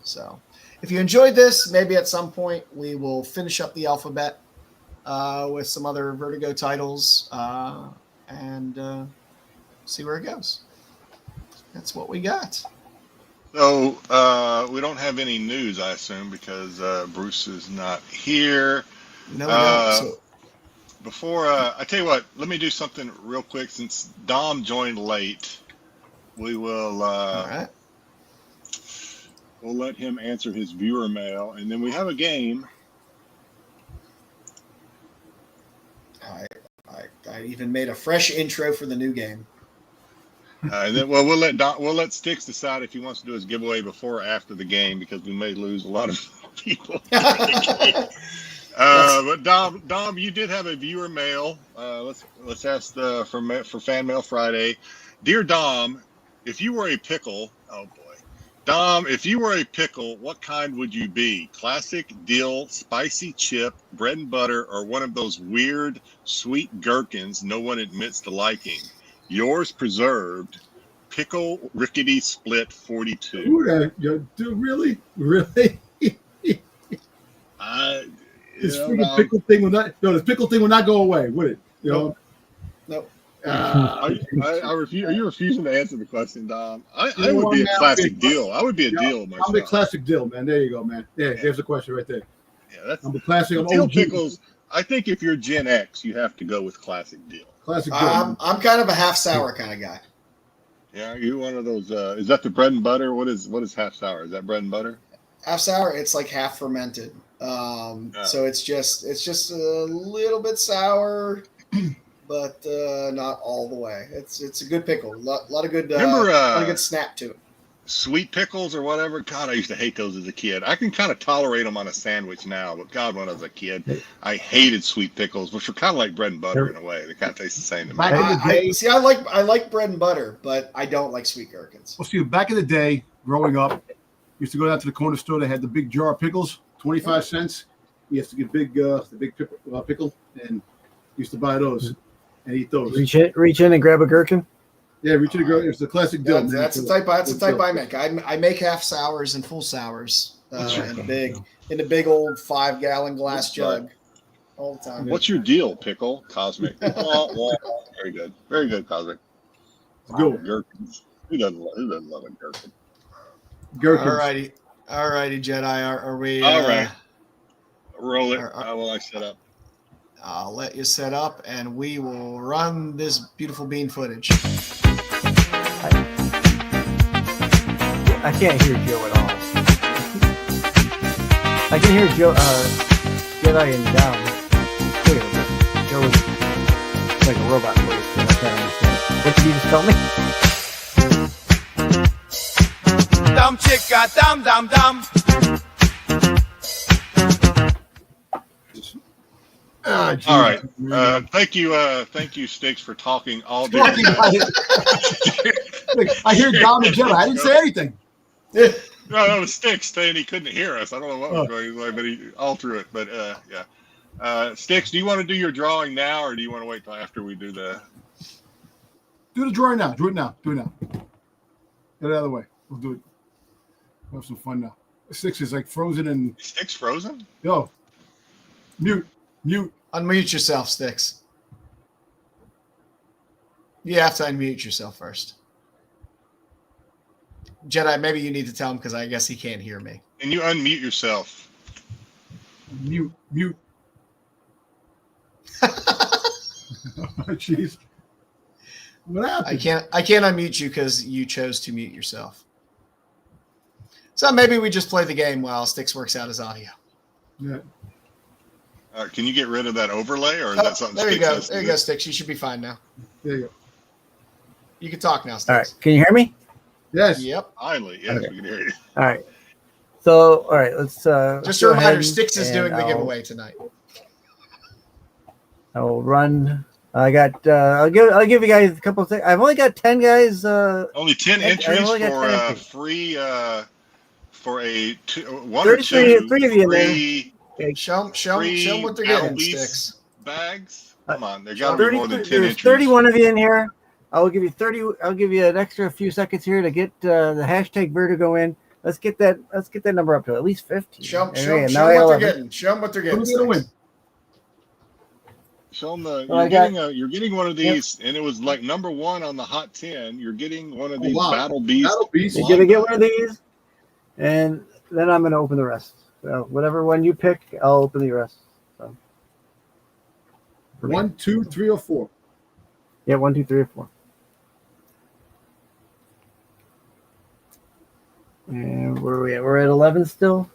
So if you enjoyed this, maybe at some point we will finish up the alphabet with some other Vertigo titles and see where it goes. That's what we got. So we don't have any news, I assume, because Bruce is not here. No, we don't. So, before I tell you what, let me do something real quick. Since Dom joined late, we will all right. we'll let him answer his viewer mail, and then we have a game. I even made a fresh intro for the new game. And then, we'll let Sticks decide if he wants to do his giveaway before or after the game, because we may lose a lot of people. But Dom, you did have a viewer mail. Let's ask for Fan Mail Friday. Dear Dom, if you were a pickle, oh boy, Dom, if you were a pickle, what kind would you be? Classic, dill, spicy chip, bread and butter, or one of those weird sweet gherkins no one admits to liking? Yours preserved, Pickle Rickety Split 42. Really? This freaking pickle thing will not. No, this pickle thing will not go away, would it? No. I refuse. Are you refusing to answer the question, Dom? I would be a classic deal. I would be a deal myself. I'm a classic dill, man. There you go, man. Yeah, there's the question right there. Yeah, I'm a classic. I'm dill OG. Pickles. I think if you're Gen X, you have to go with classic dill. Classic dill. I'm kind of a half sour kind of guy. Yeah, are you one of those? Is that the bread and butter? What is half sour? Is that bread and butter? Half sour. It's like half fermented. So it's just a little bit sour, but not all the way. It's a good pickle. A lot of good. A lot of good snap to it. sweet pickles or whatever. God, I used to hate those as a kid. I can kind of tolerate them on a sandwich now, but God, when I was a kid, I hated sweet pickles, which are kind of like bread and butter in a way. They kind of taste the same to me. Back in the day, I like bread and butter, but I don't like sweet gherkins. well, see, back in the day, growing up, used to go down to the corner store. They had the big jar of pickles, 25 cents. You have to get the big pickle, and used to buy those and eat those. Reach in and grab a gherkin. Yeah, reach in the grill. It's the classic deal. That's the type. That's the type I make. I make half sours and full sours in the big old 5-gallon glass jug all the time. What's your deal, pickle? Cosmic. Very good. Very good, Cosmic. Go. Gherkins. Who doesn't love a gherkin? Gherkins. All righty, Jedi. Are we? All right. Roll it. How will I set up? I'll let you set up, and we will run this beautiful bean footage. I can't hear Joe at all. I can hear Joe, Jedi and down. Wait a minute. Joe was like a robot voice, and I can't understand. What did you just tell me? Dum chicka dum dum dum. All right. Thank you, Sticks, for talking all day. I hear Dom and Jedi. I didn't say anything. No, that was Sticks saying he couldn't hear us. I don't know what was going on, but he all through it. But yeah. Sticks, do you want to do your drawing now, or do you want to wait till after we do the? Do the drawing now. Do it now. Get it out of the way. We'll do it. We'll have some fun now. Sticks is like frozen and. Sticks frozen? Yo. Mute. Unmute yourself, Sticks. You have to unmute yourself first. Jedi, maybe you need to tell him because I guess he can't hear me. Can you unmute yourself? Mute. Jeez. What happened? I can't unmute you because you chose to mute yourself. So maybe we just play the game while Sticks works out his audio. Yeah. Can you get rid of that overlay, or is that something? There you go. There you go, Sticks. You should be fine now. There you go. You can talk now, Sticks. All right. Can you hear me? Yes. Yep. Finally, yes, Okay. we can hear you. All right. So, all right. Let's. Just a reminder: Sticks is doing the giveaway tonight. I will run. I got. I'll give you guys a couple of things. I've only got 10 guys. Only 10 entries only got for 10 entries. Free. For a one 33, or two three of you in there. free, Show them what they're getting, Sticks. Bags. Come on, there got to be more than 10 entries. 31 of you in here. I will give you 30. I'll give you an extra few seconds here to get the hashtag Vertigo in. Let's get that number up to at least 50. Show them Anyway, what now they're getting. Show them what they're getting. Who's gonna win? Show them the. Well, You're getting one of these, and it was like number 1 on the hot 10. You're getting one of these wow. Battle Beast. Battle Beast. You're gonna get one of these, and then I'm gonna open the rest. So whatever one you pick, I'll open the rest. So. 1, 2, 3, or 4. Yeah, 1, 2, 3, or 4. And where are we at? We're at 11 still.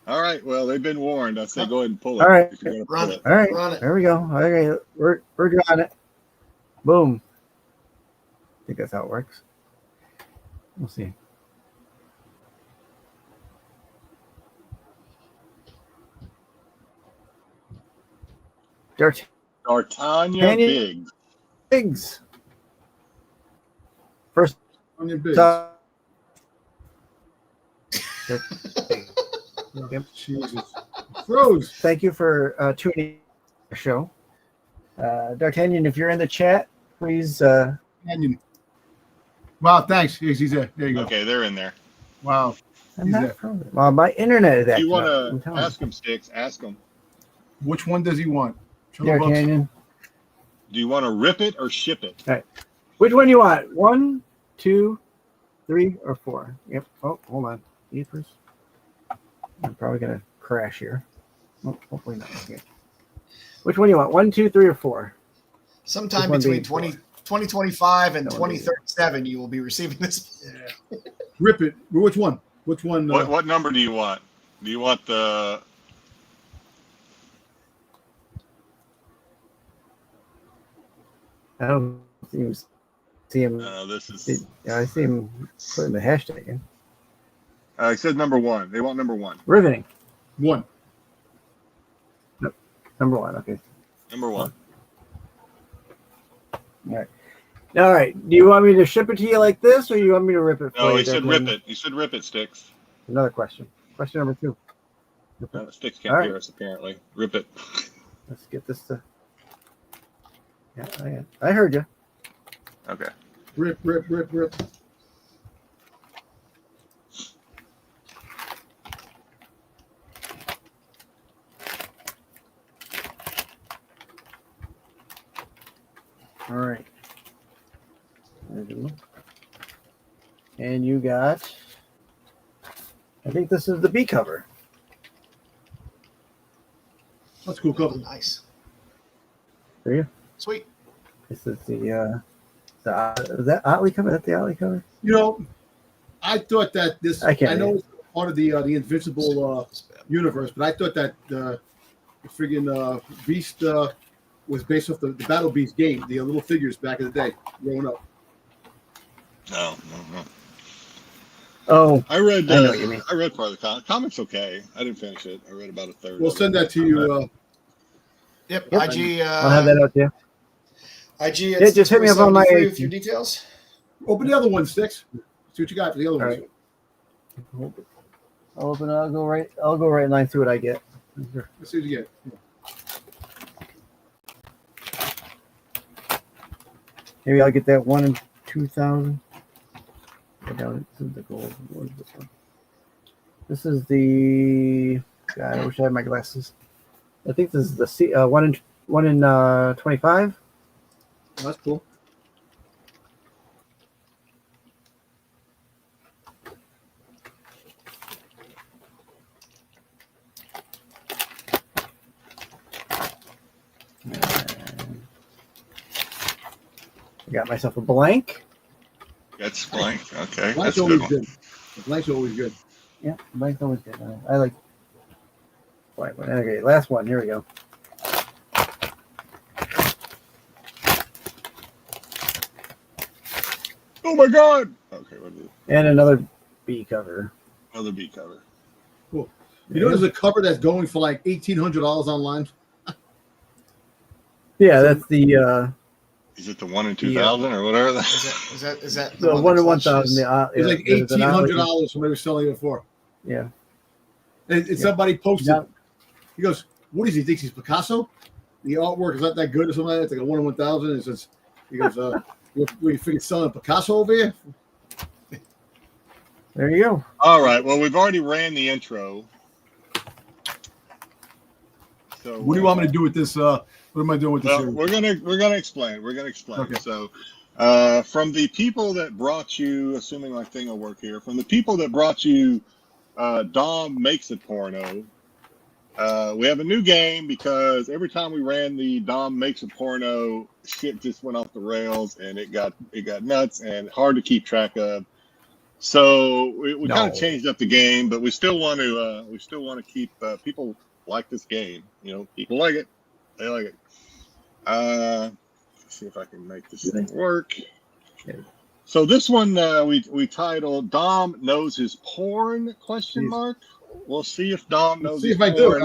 All right. Well, they've been warned. I say go ahead and pull it. All right. If you're gonna Run pull it. All right, Run it. there we go. All right, we're drawing it. Boom. I think that's how it works. We'll see. D'Artagnan Biggs. Biggs. First On your big. time. Yep. Jesus. Froze. Thank you for tuning in our show. D'Artagnan, if you're in the chat, please. Canyon. Wow, thanks. He's there. There you go. Okay, they're in there. Wow. I'm He's not there. from it. Well, my internet is If acting you want up, I'm to telling ask them, Sticks, ask them. Which one does he want? Show you. the books. D'Artagnan. Do you want to rip it or ship it? Which one you want? 1, 2, 3, or 4? Yep. Oh, hold on. Jeepers. I'm probably gonna crash here. Oh, hopefully not. Okay. Which one you want? 1, 2, 3, or 4? Sometime Which one between being 2025 and That one being 2037, you will be receiving this. Rip it. Which one? Which one? What number do you want? Do you want the? I don't seems. see him. This is. I see him putting the hashtag in. He said number 1. They want number 1. Riveting. 1. Number 1. Okay. Number 1. All right. Do you want me to ship it to you like this, or you want me to rip it? No, for he you, said Declan? rip it. He said rip it, Sticks. Another question. Question number 2. Sticks can't All right. hear us apparently. Rip it. Let's get this to. Yeah, I heard you. Okay. Rip. All right. And you got. I think this is the B cover. That's a cool cover. Nice. For you. Sweet. This is the is that Otley cover? Is that the Otley cover? You know, I thought that this. I can't I know read. it's part of the Invincible universe, but I thought that the friggin' Beast was based off the Battle Beast game, the little figures back in the day, growing up. No. Oh, I read. I know what you mean. I read part of the comic's okay. I didn't finish it. I read about a third. We'll of send it. that to you. Yep. Yep. IG. I'll have that out to you. IG. Yeah, just hit me up on my- with your details. Open the other one, Sticks. See what you got for the other All ones. right. I'll open it. I'll go right in line through what I get. Let's see what you get. Maybe I'll get that 1 in 2,000. Go down to the gold. What is this one? This is the. God, I wish I had my glasses. I think this is the 1 in 25. Oh, that's cool. I got myself a blank. That's blank. Okay, Blank's that's a good always one. good. The blank's always good. Yeah, blank's always good. I like. Blank one. Okay, last one. Here we go. Oh my God! Okay, what is it? And another B cover. Another B cover. Cool. You know, there's a cover that's going for like $1,800 online. Yeah, that's the Is it the 1 in 2,000 or whatever? Is that the 1 in 1,000. It's like $1,800 somebody was selling it for. Yeah. And somebody posted. Yeah. He goes, "What does he think he's Picasso? The artwork is not that good or something like that. It's like a 1 in 1,000." And says, he goes, "We figured selling Picasso over here." There you go. All right. Well, we've already ran the intro. So What do you want me to do with this? What am I doing with this? Well, here? we're gonna explain. We're gonna explain. Okay. So, from the people that brought you, assuming my thing will work here, from the people that brought you, Dom Makes It Porno. We have a new game because every time we ran the Dom Makes It Porno, shit just went off the rails and it got nuts and hard to keep track of. So we kind of changed up the game, but we still want to keep people like this game. You know, people like it. They like it. Let's see if I can make this thing work. So this one we titled "Dom Knows His Porn?" ? We'll see if Dom knows. See his if I porn.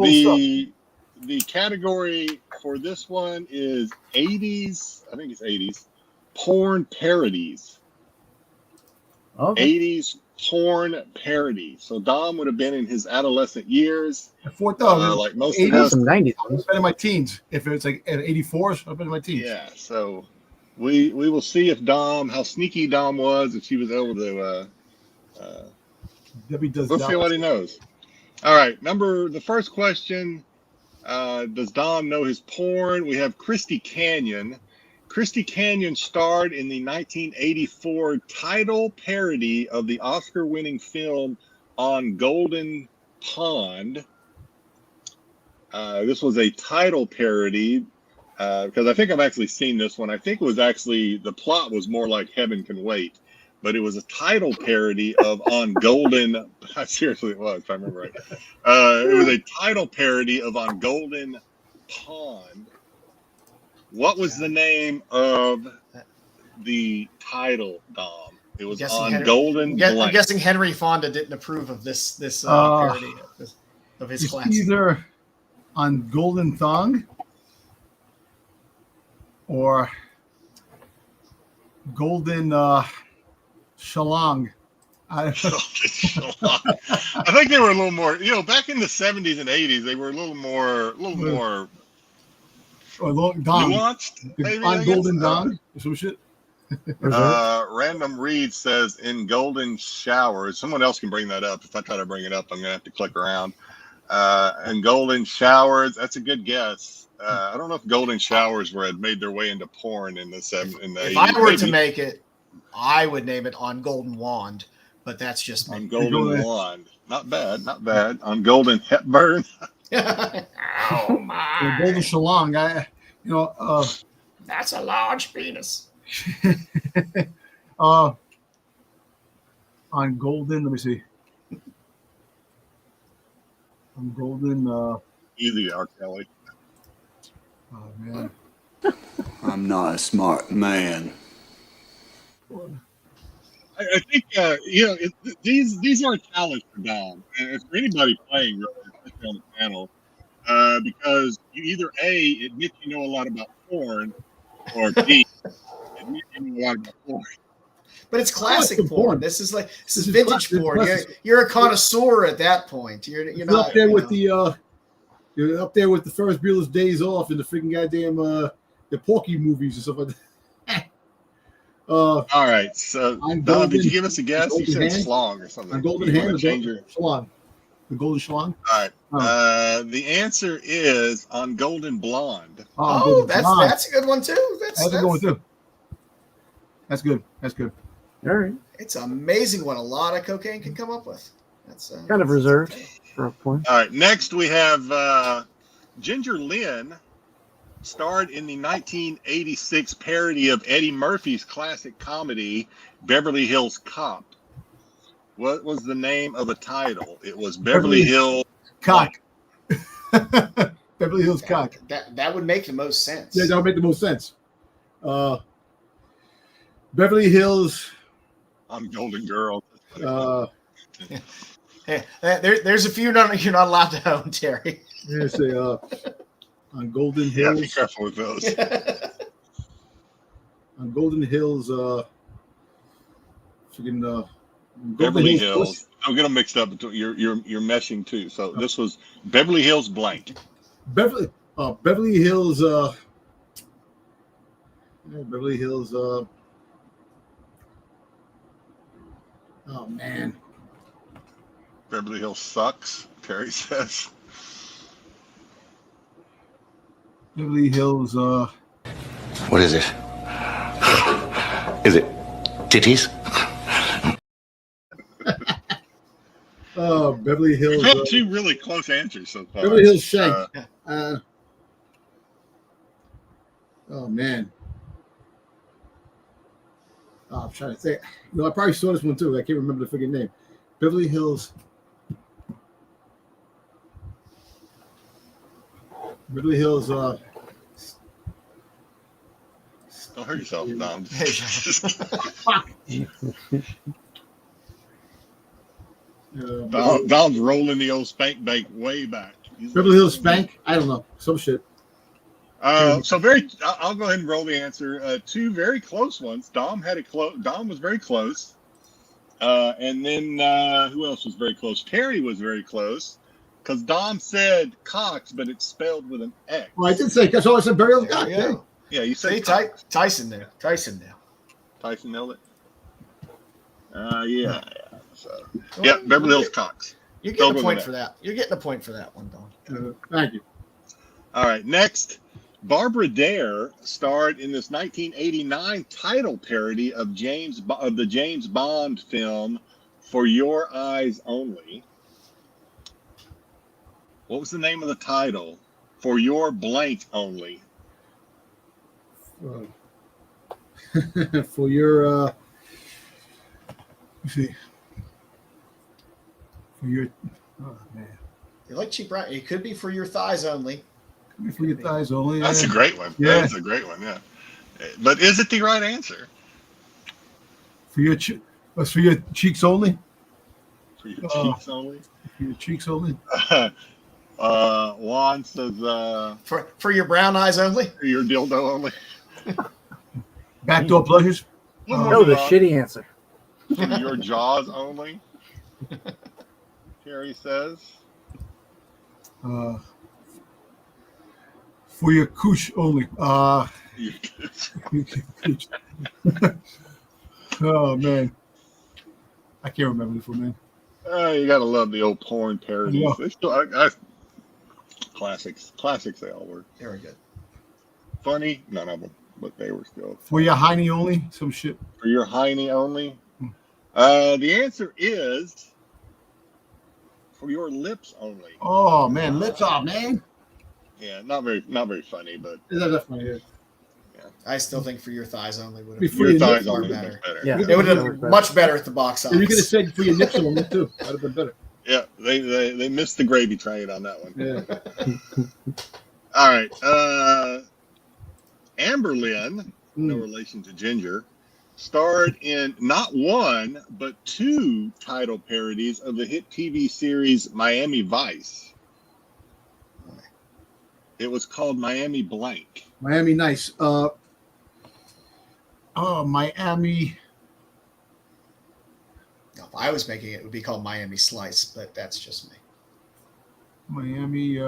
do. The category for this one is 80s. I think it's 80s porn parodies. Okay. 80s porn parody. So Dom would have been in his adolescent years, 4,000. like most I of got us. some 90s I've ones. been in my teens. If it's like at 84s, I've been in my teens. Yeah. So we will see if how sneaky Dom was, if she was able to. Debbie does We'll that. see what he knows. All right. The first question. Does Dom know his porn? We have Christy Canyon. Christy Canyon starred in the 1984 title parody of the Oscar-winning film On Golden Pond. This was a title parody because I think I've actually seen this one. I think it was actually, the plot was more like Heaven Can Wait, but it was a title parody of On Golden. Seriously, it was, if I remember right. It was a title parody of On Golden Pond. What was the name of the title, Dom? It was on Golden I'm Blank. guessing Henry Fonda didn't approve of this parody of his It's classic. either on Golden Thong or Golden Shalong. I think they were a little more, back in the 70s and 80s, they were a little more or Dong. nuanced. Maybe, on Golden Dong or some shit. Random Reed says in Golden Showers. Someone else can bring that up. If I try to bring it up, I'm gonna have to click around. And Golden Showers. That's a good guess. I don't know if Golden Showers had made their way into porn in the 80s. If I were to make it, I would name it On Golden Wand, but that's just me. On Golden Wand. Not bad. Not bad. On Golden Hepburn. Oh my! Golden Shalong. That's a large penis. On Golden, let me see. On Golden. Easy, R. Kelly. Oh man. I'm not a smart man. I think these are talents for Dom, and for anybody playing, really, especially on the panel, because you either A, admit you know a lot about porn, or B, admit you know a lot about porn. But it's classic porn. This is vintage porn. You're a connoisseur at that point. You're not up there with you're up there with the Ferris Bueller's Days Off and the freaking goddamn the Porky movies and stuff like that. All right, so Dom, did you give us a guess? You said Schlong or something. On Golden Hand, Shalong. The Golden Shalong. All right. The answer is on Golden Blonde. Oh, that's a good one too. That's a good one too. That's good. That's good. All right. It's amazing what a lot of cocaine can come up with. That's kind of reserved for a point. All right. Next, we have Ginger Lynn. Starred in the 1986 parody of Eddie Murphy's classic comedy, Beverly Hills Cop. What was the name of the title? It was Beverly Hills Cock. Beverly Hills Cock. That would make the most sense. Yeah, that would make the most sense. Beverly Hills. I'm Golden Girl. There's a few you're not allowed to own, Terry. Yeah, say on Golden Hills. Yeah, be careful with those. On Golden Hills, Beverly Hills. Don't get them mixed up. You're meshing too. So this was Beverly Hills blank. Beverly Hills. Beverly Hills. Oh man. Beverly Hills sucks. Terry says. Beverly Hills. What is it? Is it titties? Beverly Hills. We've had two really close answers so far. Beverly Hills Shank. Oh man. I'm trying to think. No, I probably saw this one too. I can't remember the freaking name. Beverly Hills. Beverly Hills. Don't hurt yourself, Dom. Dom's rolling the old spank bank way back. Beverly Hills Spank? I don't know. Some shit. I'll go ahead and roll the answer. Two very close ones. Dom was very close. And then who else was very close? Terry was very close. Because Dom said Cox, but it's spelled with an X. Well, I did say, that's all I said, Beverly Hills. Yeah, you said Tyson there. Tyson nailed it. Yeah. So, yeah, Beverly Hills Cox. You're getting a point for that. You're getting a point for that one, Don. Thank you. All right, next. Barbara Dare starred in this 1989 title parody of the James Bond film For Your Eyes Only. What was the name of the title? For Your Blank Only. For your let's see. For your man. You like cheap, right? It could be For Your Thighs Only. For your thighs only. That's a great one. Yeah. That is a great one. Yeah. But is it the right answer? For your for your cheeks only. For your cheeks only. For your cheeks only. Juan says For your brown eyes only. for your dildo only. Backdoor pleasures. One more, That was a Ron. shitty answer. For your jaws only. Carrie says. For your cooch only. Oh man, I can't remember this one, man. You gotta love the old porn parodies. Yeah. They still, classics they all were. Very good. Funny, none of them, but they were still. For your hiney only, some shit. For your hiney only. The answer is for your lips only. Oh man, lips off, man. Yeah, not very funny, but That's funny. Yeah. I still think for your thighs only would have Before your your thighs nips only far is better. much better. Yeah. It would have been much better at the box office. You could have said for your nips only too. That'd have been better. Yeah, they missed the gravy train on that one. Yeah. All right. Amber Lynn, no relation to Ginger, starred in not one, but two title parodies of the hit TV series Miami Vice. It was called Miami Blank. Miami Nice. Miami. No, if I was making it, it would be called Miami Slice, but that's just me. Miami.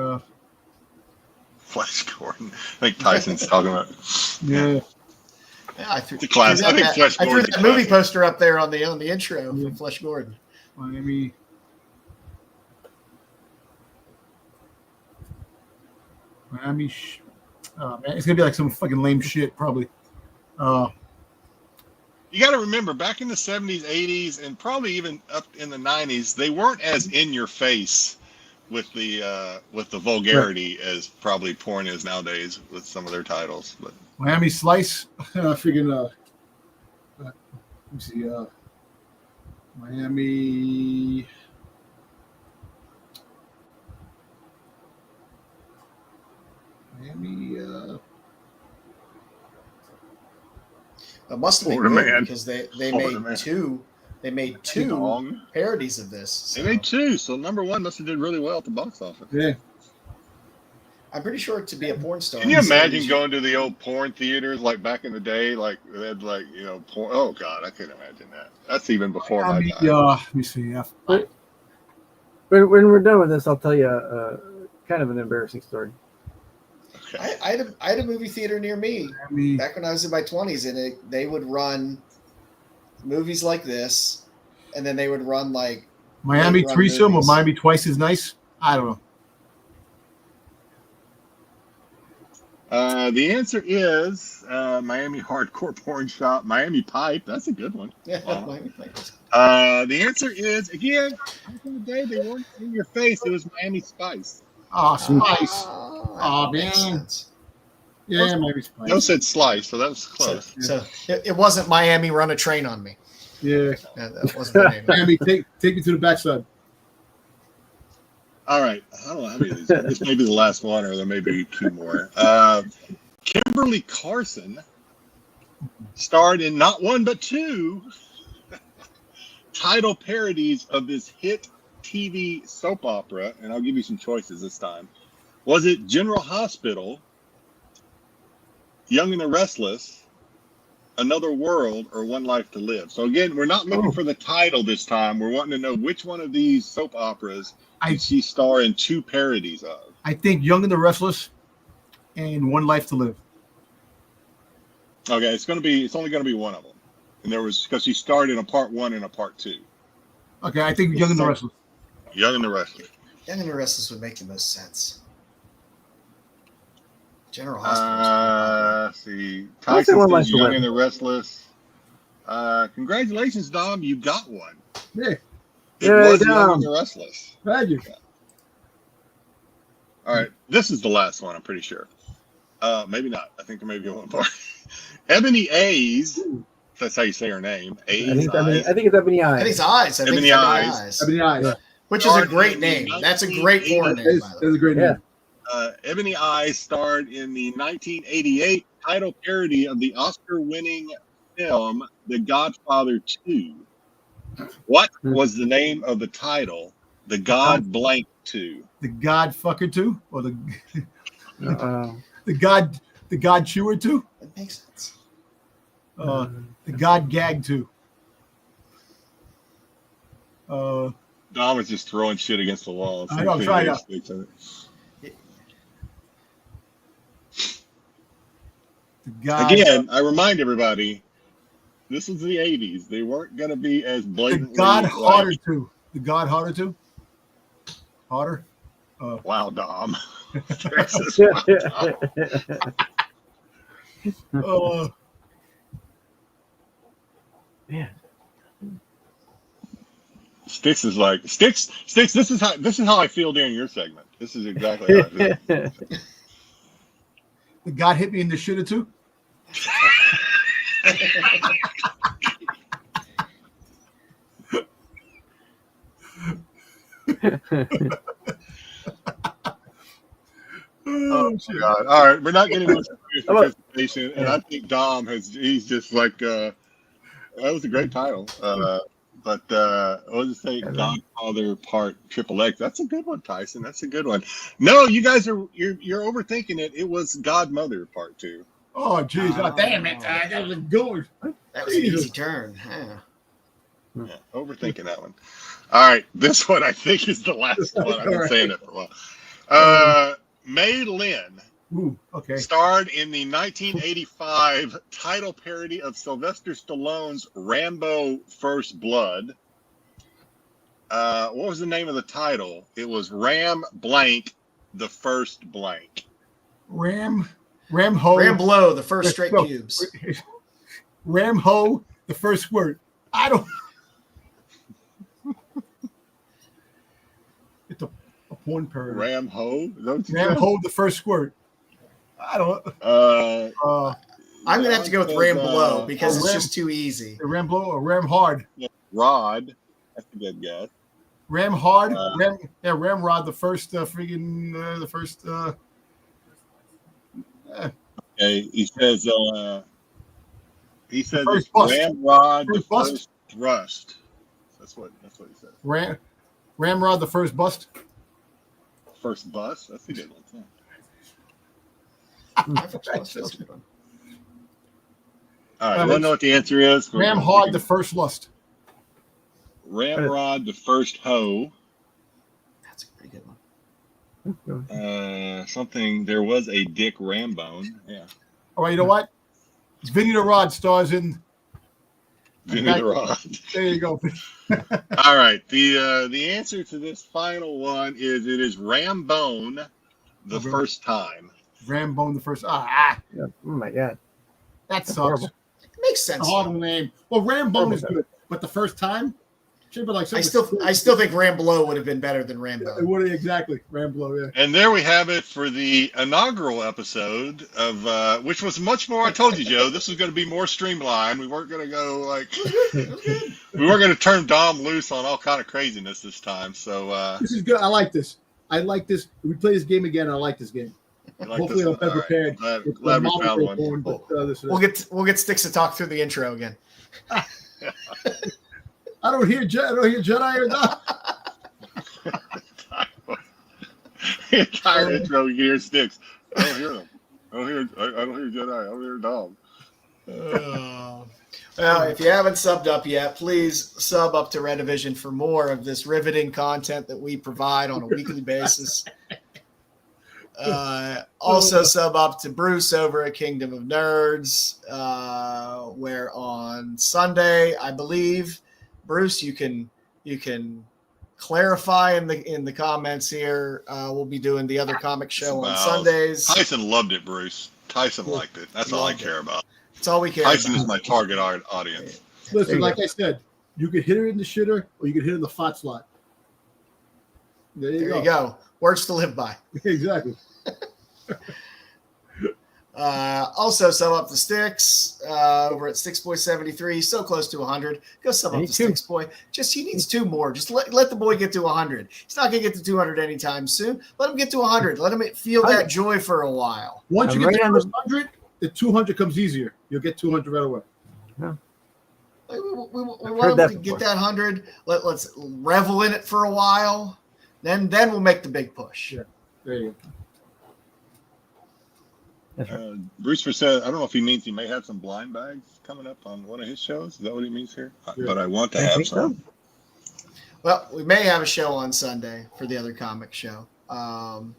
Flash Gordon. I think Tyson's talking about. Yeah. Yeah, I threw, It's a class. I think Flash I threw Gordon's that a movie classic. poster up there on the intro from Flash Gordon. Miami. Miami. Man, it's gonna be like some fucking lame shit, probably. You got to remember, back in the 70s, 80s, and probably even up in the 90s, they weren't as in your face with the vulgarity as probably porn is nowadays with some of their titles. But Miami Slice. Freaking. Let me see. Miami. It must have been Florida good Man. because they Florida made Man. two. They made two Dong. parodies of this. So They made two, so number one must have did really well at the box office. Yeah. I'm pretty sure to be a porn star. Can you in the imagine 70s, going to the old porn theaters like back in the day? Like they had porn. Oh God, I couldn't imagine that. That's even before my Miami, time. let me see. Yeah. When we're done with this, I'll tell you kind of an embarrassing story. Okay. I had a movie theater near me Miami. back when I was in my 20s, and they would run movies like this, and then they would run like Miami run threesome or movies. Miami twice as nice? I don't know. The answer is Miami Hardcore Porn Shop, Miami Pipe. That's a good one. Yeah, Wow. Miami Vice. The answer is, again, back in the day, they weren't in your face. It was Miami Spice. Oh, Spice. That makes man. sense. Yeah, Miami Spice. No said Slice, so that was close. So it wasn't Miami Run a Train on Me. Yeah. That wasn't the name. Miami, take me to the backside. All right. I don't know how many of these. This may be the last one, or there may be two more. Kimberly Carson starred in not one but two title parodies of this hit TV soap opera, and I'll give you some choices this time. Was it General Hospital, Young and the Restless, Another World, or One Life to Live? So again, we're not looking for the title this time. We're wanting to know which one of these soap operas did she star in two parodies of. I think Young and the Restless and One Life to Live. Okay, it's only gonna be one of them, and there was because she starred in a part one and a part two. Okay, I think Young and the Restless. Young and the Restless. Young and the Restless would make the most sense. General Hospital. See, I'll say Tyson One says Life to Young Live. and the Restless. Congratulations, Dom, you got one. Yeah, It Yay, was Young Dom. and the Restless. thank you. All right, this is the last one, I'm pretty sure. Maybe not. I think there may be one more. Ebony A's. If that's how you say her name. I A's. think it's Ebony I Eyes. think it's Eyes. I think Ebony it's Eyes. Eyes. Ebony Eyes. Yeah. Which is a great name. That's a great porn name, by the way. That's a great name. Ebony Eyes starred in the 1988 title parody of the Oscar-winning film The Godfather 2. What was the name of the title? The God blank 2. The God fucker 2, or the Uh, the God chewer 2, That makes sense. the God gag 2. Dom is just throwing shit against the wall. I know, I'm trying to. The God, Again, I remind everybody, this was the 80s. They weren't going to be as the blatantly. God harder 2. The God harder 2. Harder. Wow, Dom. man. Sticks is like Sticks. This is how I feel during your segment. This is exactly how I feel. The God hit me in the shitter 2. Oh shit. God. All right, we're not getting much participation, and I think Dom he's just like that was a great title. But what was it say? Godfather Part XXX. That's a good one, Tyson. That's a good one. No, you guys you're overthinking it. It was Godmother Part 2. Oh jeez, damn it. That was good. That was an easy turn. Yeah, overthinking that one. All right, this one I think is the last one. I've been saying it for a while. May Lynn starred in the 1985 title parody of Sylvester Stallone's Rambo First Blood. What was the name of the title? It was Ram Blank, the First Blank. Ramho. Ramblow, the first straight cubes. Ramho, the first squirt. I don't. It's a porn parody. Ramho? Ramho, the first squirt. I don't. I'm gonna have to go with Ramblow because it's just too easy. Ramblow or Ram Hard? Rod. That's a good guess. Ram Hard. Ramrod, the first the first. Okay, he says it's bust. Ramrod, the First first thrust. That's what he said. Ramrod, the first bust. First bus. That's a good one. Yeah. All right, you want to know what the answer is? Ram Hard, the first lust. Ramrod, the first hoe. That's a pretty good one. Something. There was a Dick Rambone. Yeah. All right, you know what? Vinny the Rod stars in. Vinny the Rod. There you go. All right. The answer to this final one is it is Rambone, the first time. Rambone, the first. Yeah. Oh my god. That sucks. Horrible. It makes sense. A horrible name. Well, Rambone is good, but the first time. Like I still think Ramblow would have been better than Rambo. It would exactly Ramblow, yeah. And there we have it for the inaugural episode of which was much more. I told you, Joe, this was going to be more streamlined. We weren't going to go like we weren't going to turn Dom loose on all kind of craziness this time. So this is good. I like this. I like this. If we play this game again, I like this game. Hopefully, I'm better prepared. Right. Glad we found one. We'll get Sticks to talk through the intro again. I don't hear Jedi or not. The entire intro, you hear Sticks. I don't hear them. I don't hear Jedi. I don't hear Dom. Well, if you haven't subbed up yet, please sub up to Redivision for more of this riveting content that we provide on a weekly basis. Also sub up to Bruce over at Kingdom of Nerds, where on Sunday, I believe, Bruce, you can clarify in the comments here. We'll be doing the other comic show on Sundays. Tyson loved it, Bruce. Tyson liked it. That's all I care about. That's all we care Tyson about. is my target audience. Listen, like I said, you could hit her in the shitter or you could hit her in the fat slot. There you go. Words to live by. Exactly. Also, sum up the sticks over at Sticks Boy 73. So close to 100. Go sum up the Sticks Boy. He needs 2 more. Just let the boy get to 100. He's not going to get to 200 anytime soon. Let him get to 100. Let him feel that joy for a while. Once you get to 100, the 200 comes easier. You'll get 200 right away. Yeah. We want him to get that 100. Let's revel in it for a while. Then we'll make the big push. Yeah. There you go. Brewster said, I don't know if he means he may have some blind bags coming up on one of his shows. Is that what he means here? Yeah. But I want to have some. Well, we may have a show on Sunday for the other comic show. And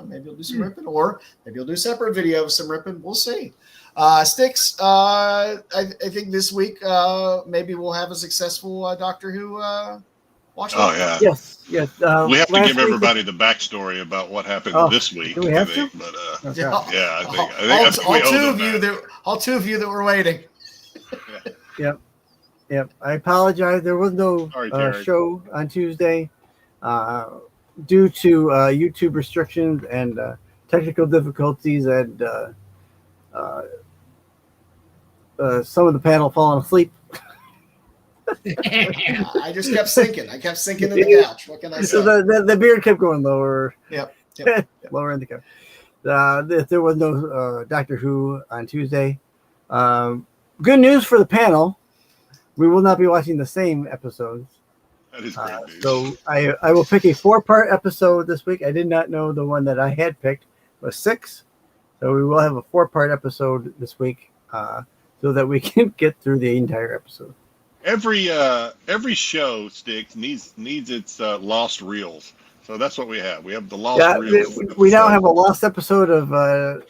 maybe we'll do some ripping, or maybe we'll do a separate video of some ripping. We'll see. Sticks, I think this week maybe we'll have a successful Doctor Who watch. Oh, yeah. Yes. We have to give everybody the backstory about what happened this week. Do we have to? But, okay. yeah, I think all two of you that were waiting. Yep. I apologize. There was no show on Tuesday due to YouTube restrictions and technical difficulties and some of the panel falling asleep. I just kept sinking. I kept sinking in the couch. What can I say? So the beard kept going lower. Yep. Lower in the couch. There was no Doctor Who on Tuesday. Good news for the panel. We will not be watching the same episodes. That is great news. So I will pick a 4-part episode this week. I did not know the one that I had picked was 6. So we will have a 4-part episode this week so that we can get through the entire episode. Every show, Sticks, needs its lost reels. So that's what we have. We have the lost reels. We now have a lost episode of a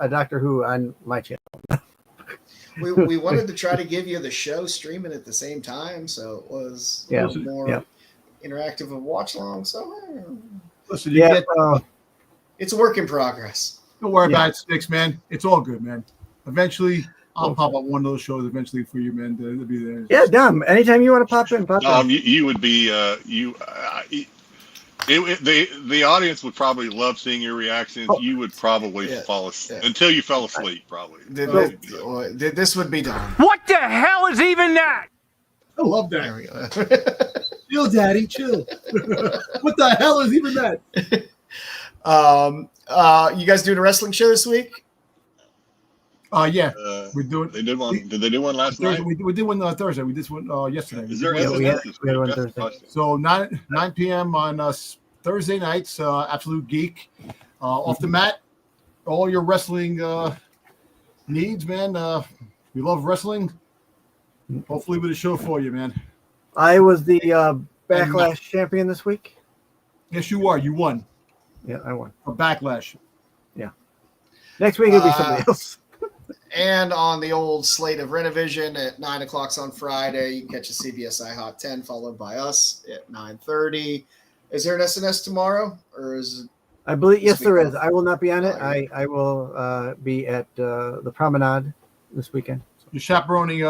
Doctor Who on my channel. We wanted to try to give you the show streaming at the same time, so it was a little more interactive of watch along. So listen, it's a work in progress. Don't worry about it, Sticks, man. It's all good, man. Eventually, I'll pop up one of those shows eventually for you, man. To be there. Yeah, Dom. Anytime you want to pop in, pop in. You would be the audience would probably love seeing your reactions. You would probably fall asleep until you fell asleep. Probably. This would be done. What the hell is even that? I love that. There we go. Chill, Daddy, chill. What the hell is even that? You guys doing a wrestling show this week? Yeah, we're doing. They did one. Did they do one last night? We did one Thursday. We did one yesterday. Is there? We had one Thursday. So 9 p.m. on Thursday nights. Absolute Geek, off the mat. All your wrestling needs, man. We love wrestling. Hopefully, with a show for you, man. I was the Backlash champion this week. Yes, you are. You won. Yeah, I won. A Backlash. Yeah. Next week it'll be somebody else. And on the old slate of Renovision at 9 o'clock on Friday, you can catch a CBSI Hot 10 followed by us at 9:30. Is there an SNS tomorrow, or is it? I believe yes, there is. I will not be on it. I will be at the Promenade this weekend. You're chaperoning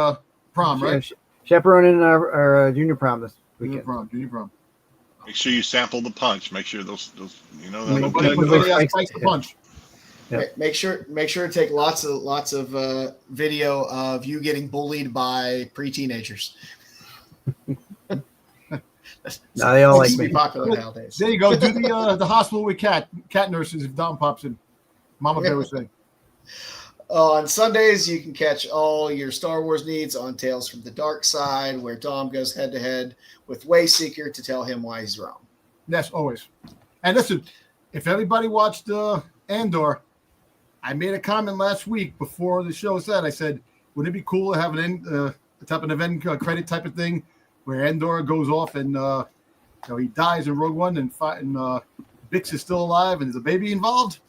prom, right? Chaperoning our junior prom this weekend. Junior prom. Make sure you sample the punch. Make sure those Nobody spikes the punch. Yeah. Make sure to take lots of video of you getting bullied by pre-teenagers. No, they all like me. Popular nowadays. There you go. Do the hospital with cat nurses if Dom pops in. Mama Bear was saying. On Sundays, you can catch all your Star Wars needs on Tales from the Dark Side, where Dom goes head-to-head with Wayseeker to tell him why he's wrong. Yes, always. And listen, if everybody watched Andor, I made a comment last week before the show said, I said, wouldn't it be cool to have a type of event credit type of thing where Andor goes off and he dies in Rogue One and Bix is still alive and there's a baby involved?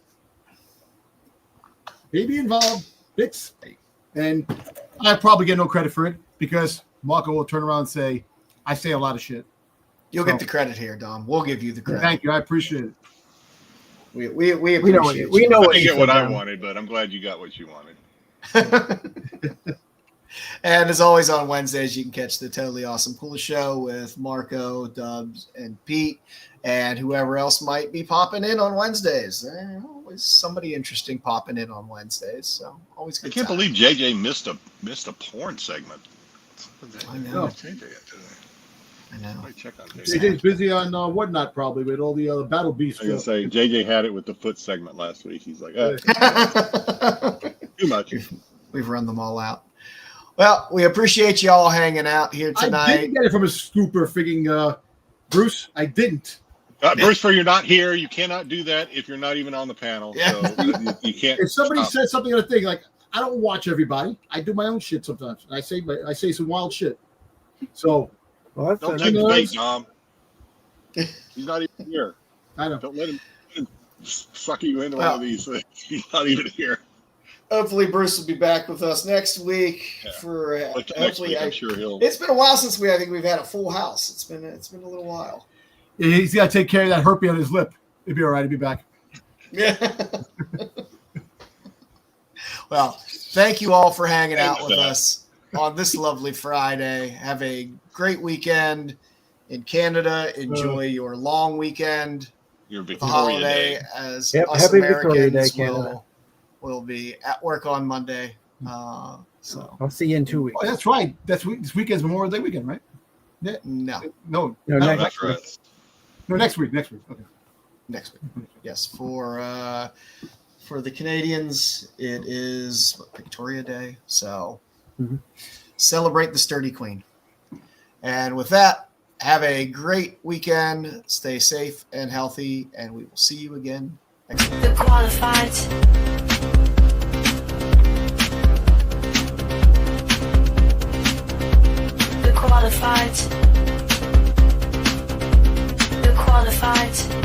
Bix. And I probably get no credit for it because Marco will turn around and say, I say a lot of shit. You'll get the credit here, Dom. We'll give you the credit. Thank you. I appreciate it. We appreciate I didn't get what I wanted, but I'm glad you got what you wanted. And as always, on Wednesdays, you can catch the Totally Awesome Pool Show with Marco, Dubs, and Pete, and whoever else might be popping in on Wednesdays. Always somebody interesting popping in on Wednesdays. So always good. I can't believe JJ missed a porn segment. I know. JJ I know. might check on JJ. JJ's busy on whatnot probably with all the other Battle Beast. I was gonna say JJ had it with the foot segment last week. He's like, too much. We've run them all out. Well, we appreciate you all hanging out here I tonight. didn't get it from a scooper frigging Bruce. I didn't. Bruce, for you're not here. You cannot do that if you're not even on the panel. Yeah. So you can't. If somebody stop. says something on a thing, like I don't watch everybody. I do my own shit sometimes. I say some wild shit. So Well, that's Don't that's take the nice. bait, Dom. He's not even here. I know. Don't let him suck you into one of these things. He's not even here. Hopefully, Bruce will be back with us next week for But next hopefully. week, I'm sure he'll. It's been a while since I think we've had a full house. It's been a little while. Yeah, he's got to take care of that herpes on his lip. He'll be all right. He'll be back. Yeah. Well, thank you all for hanging out with us on this lovely Friday. Have a great weekend in Canada. Enjoy your long weekend, Your the Victoria holiday, Day. as Yep, us happy Victoria Americans Day, Canada. will be at work on Monday. So I'll see you in 2 weeks. Oh, that's right. This weekend's Memorial Day weekend, right? no, No, No, No, next that's week. right. no, next week. Okay. next week. Yes, for the Canadians, it is Victoria Day. So celebrate the sturdy queen. And with that, have a great weekend. Stay safe and healthy, and we will see you again next week. The qualified. The qualified. The qualified.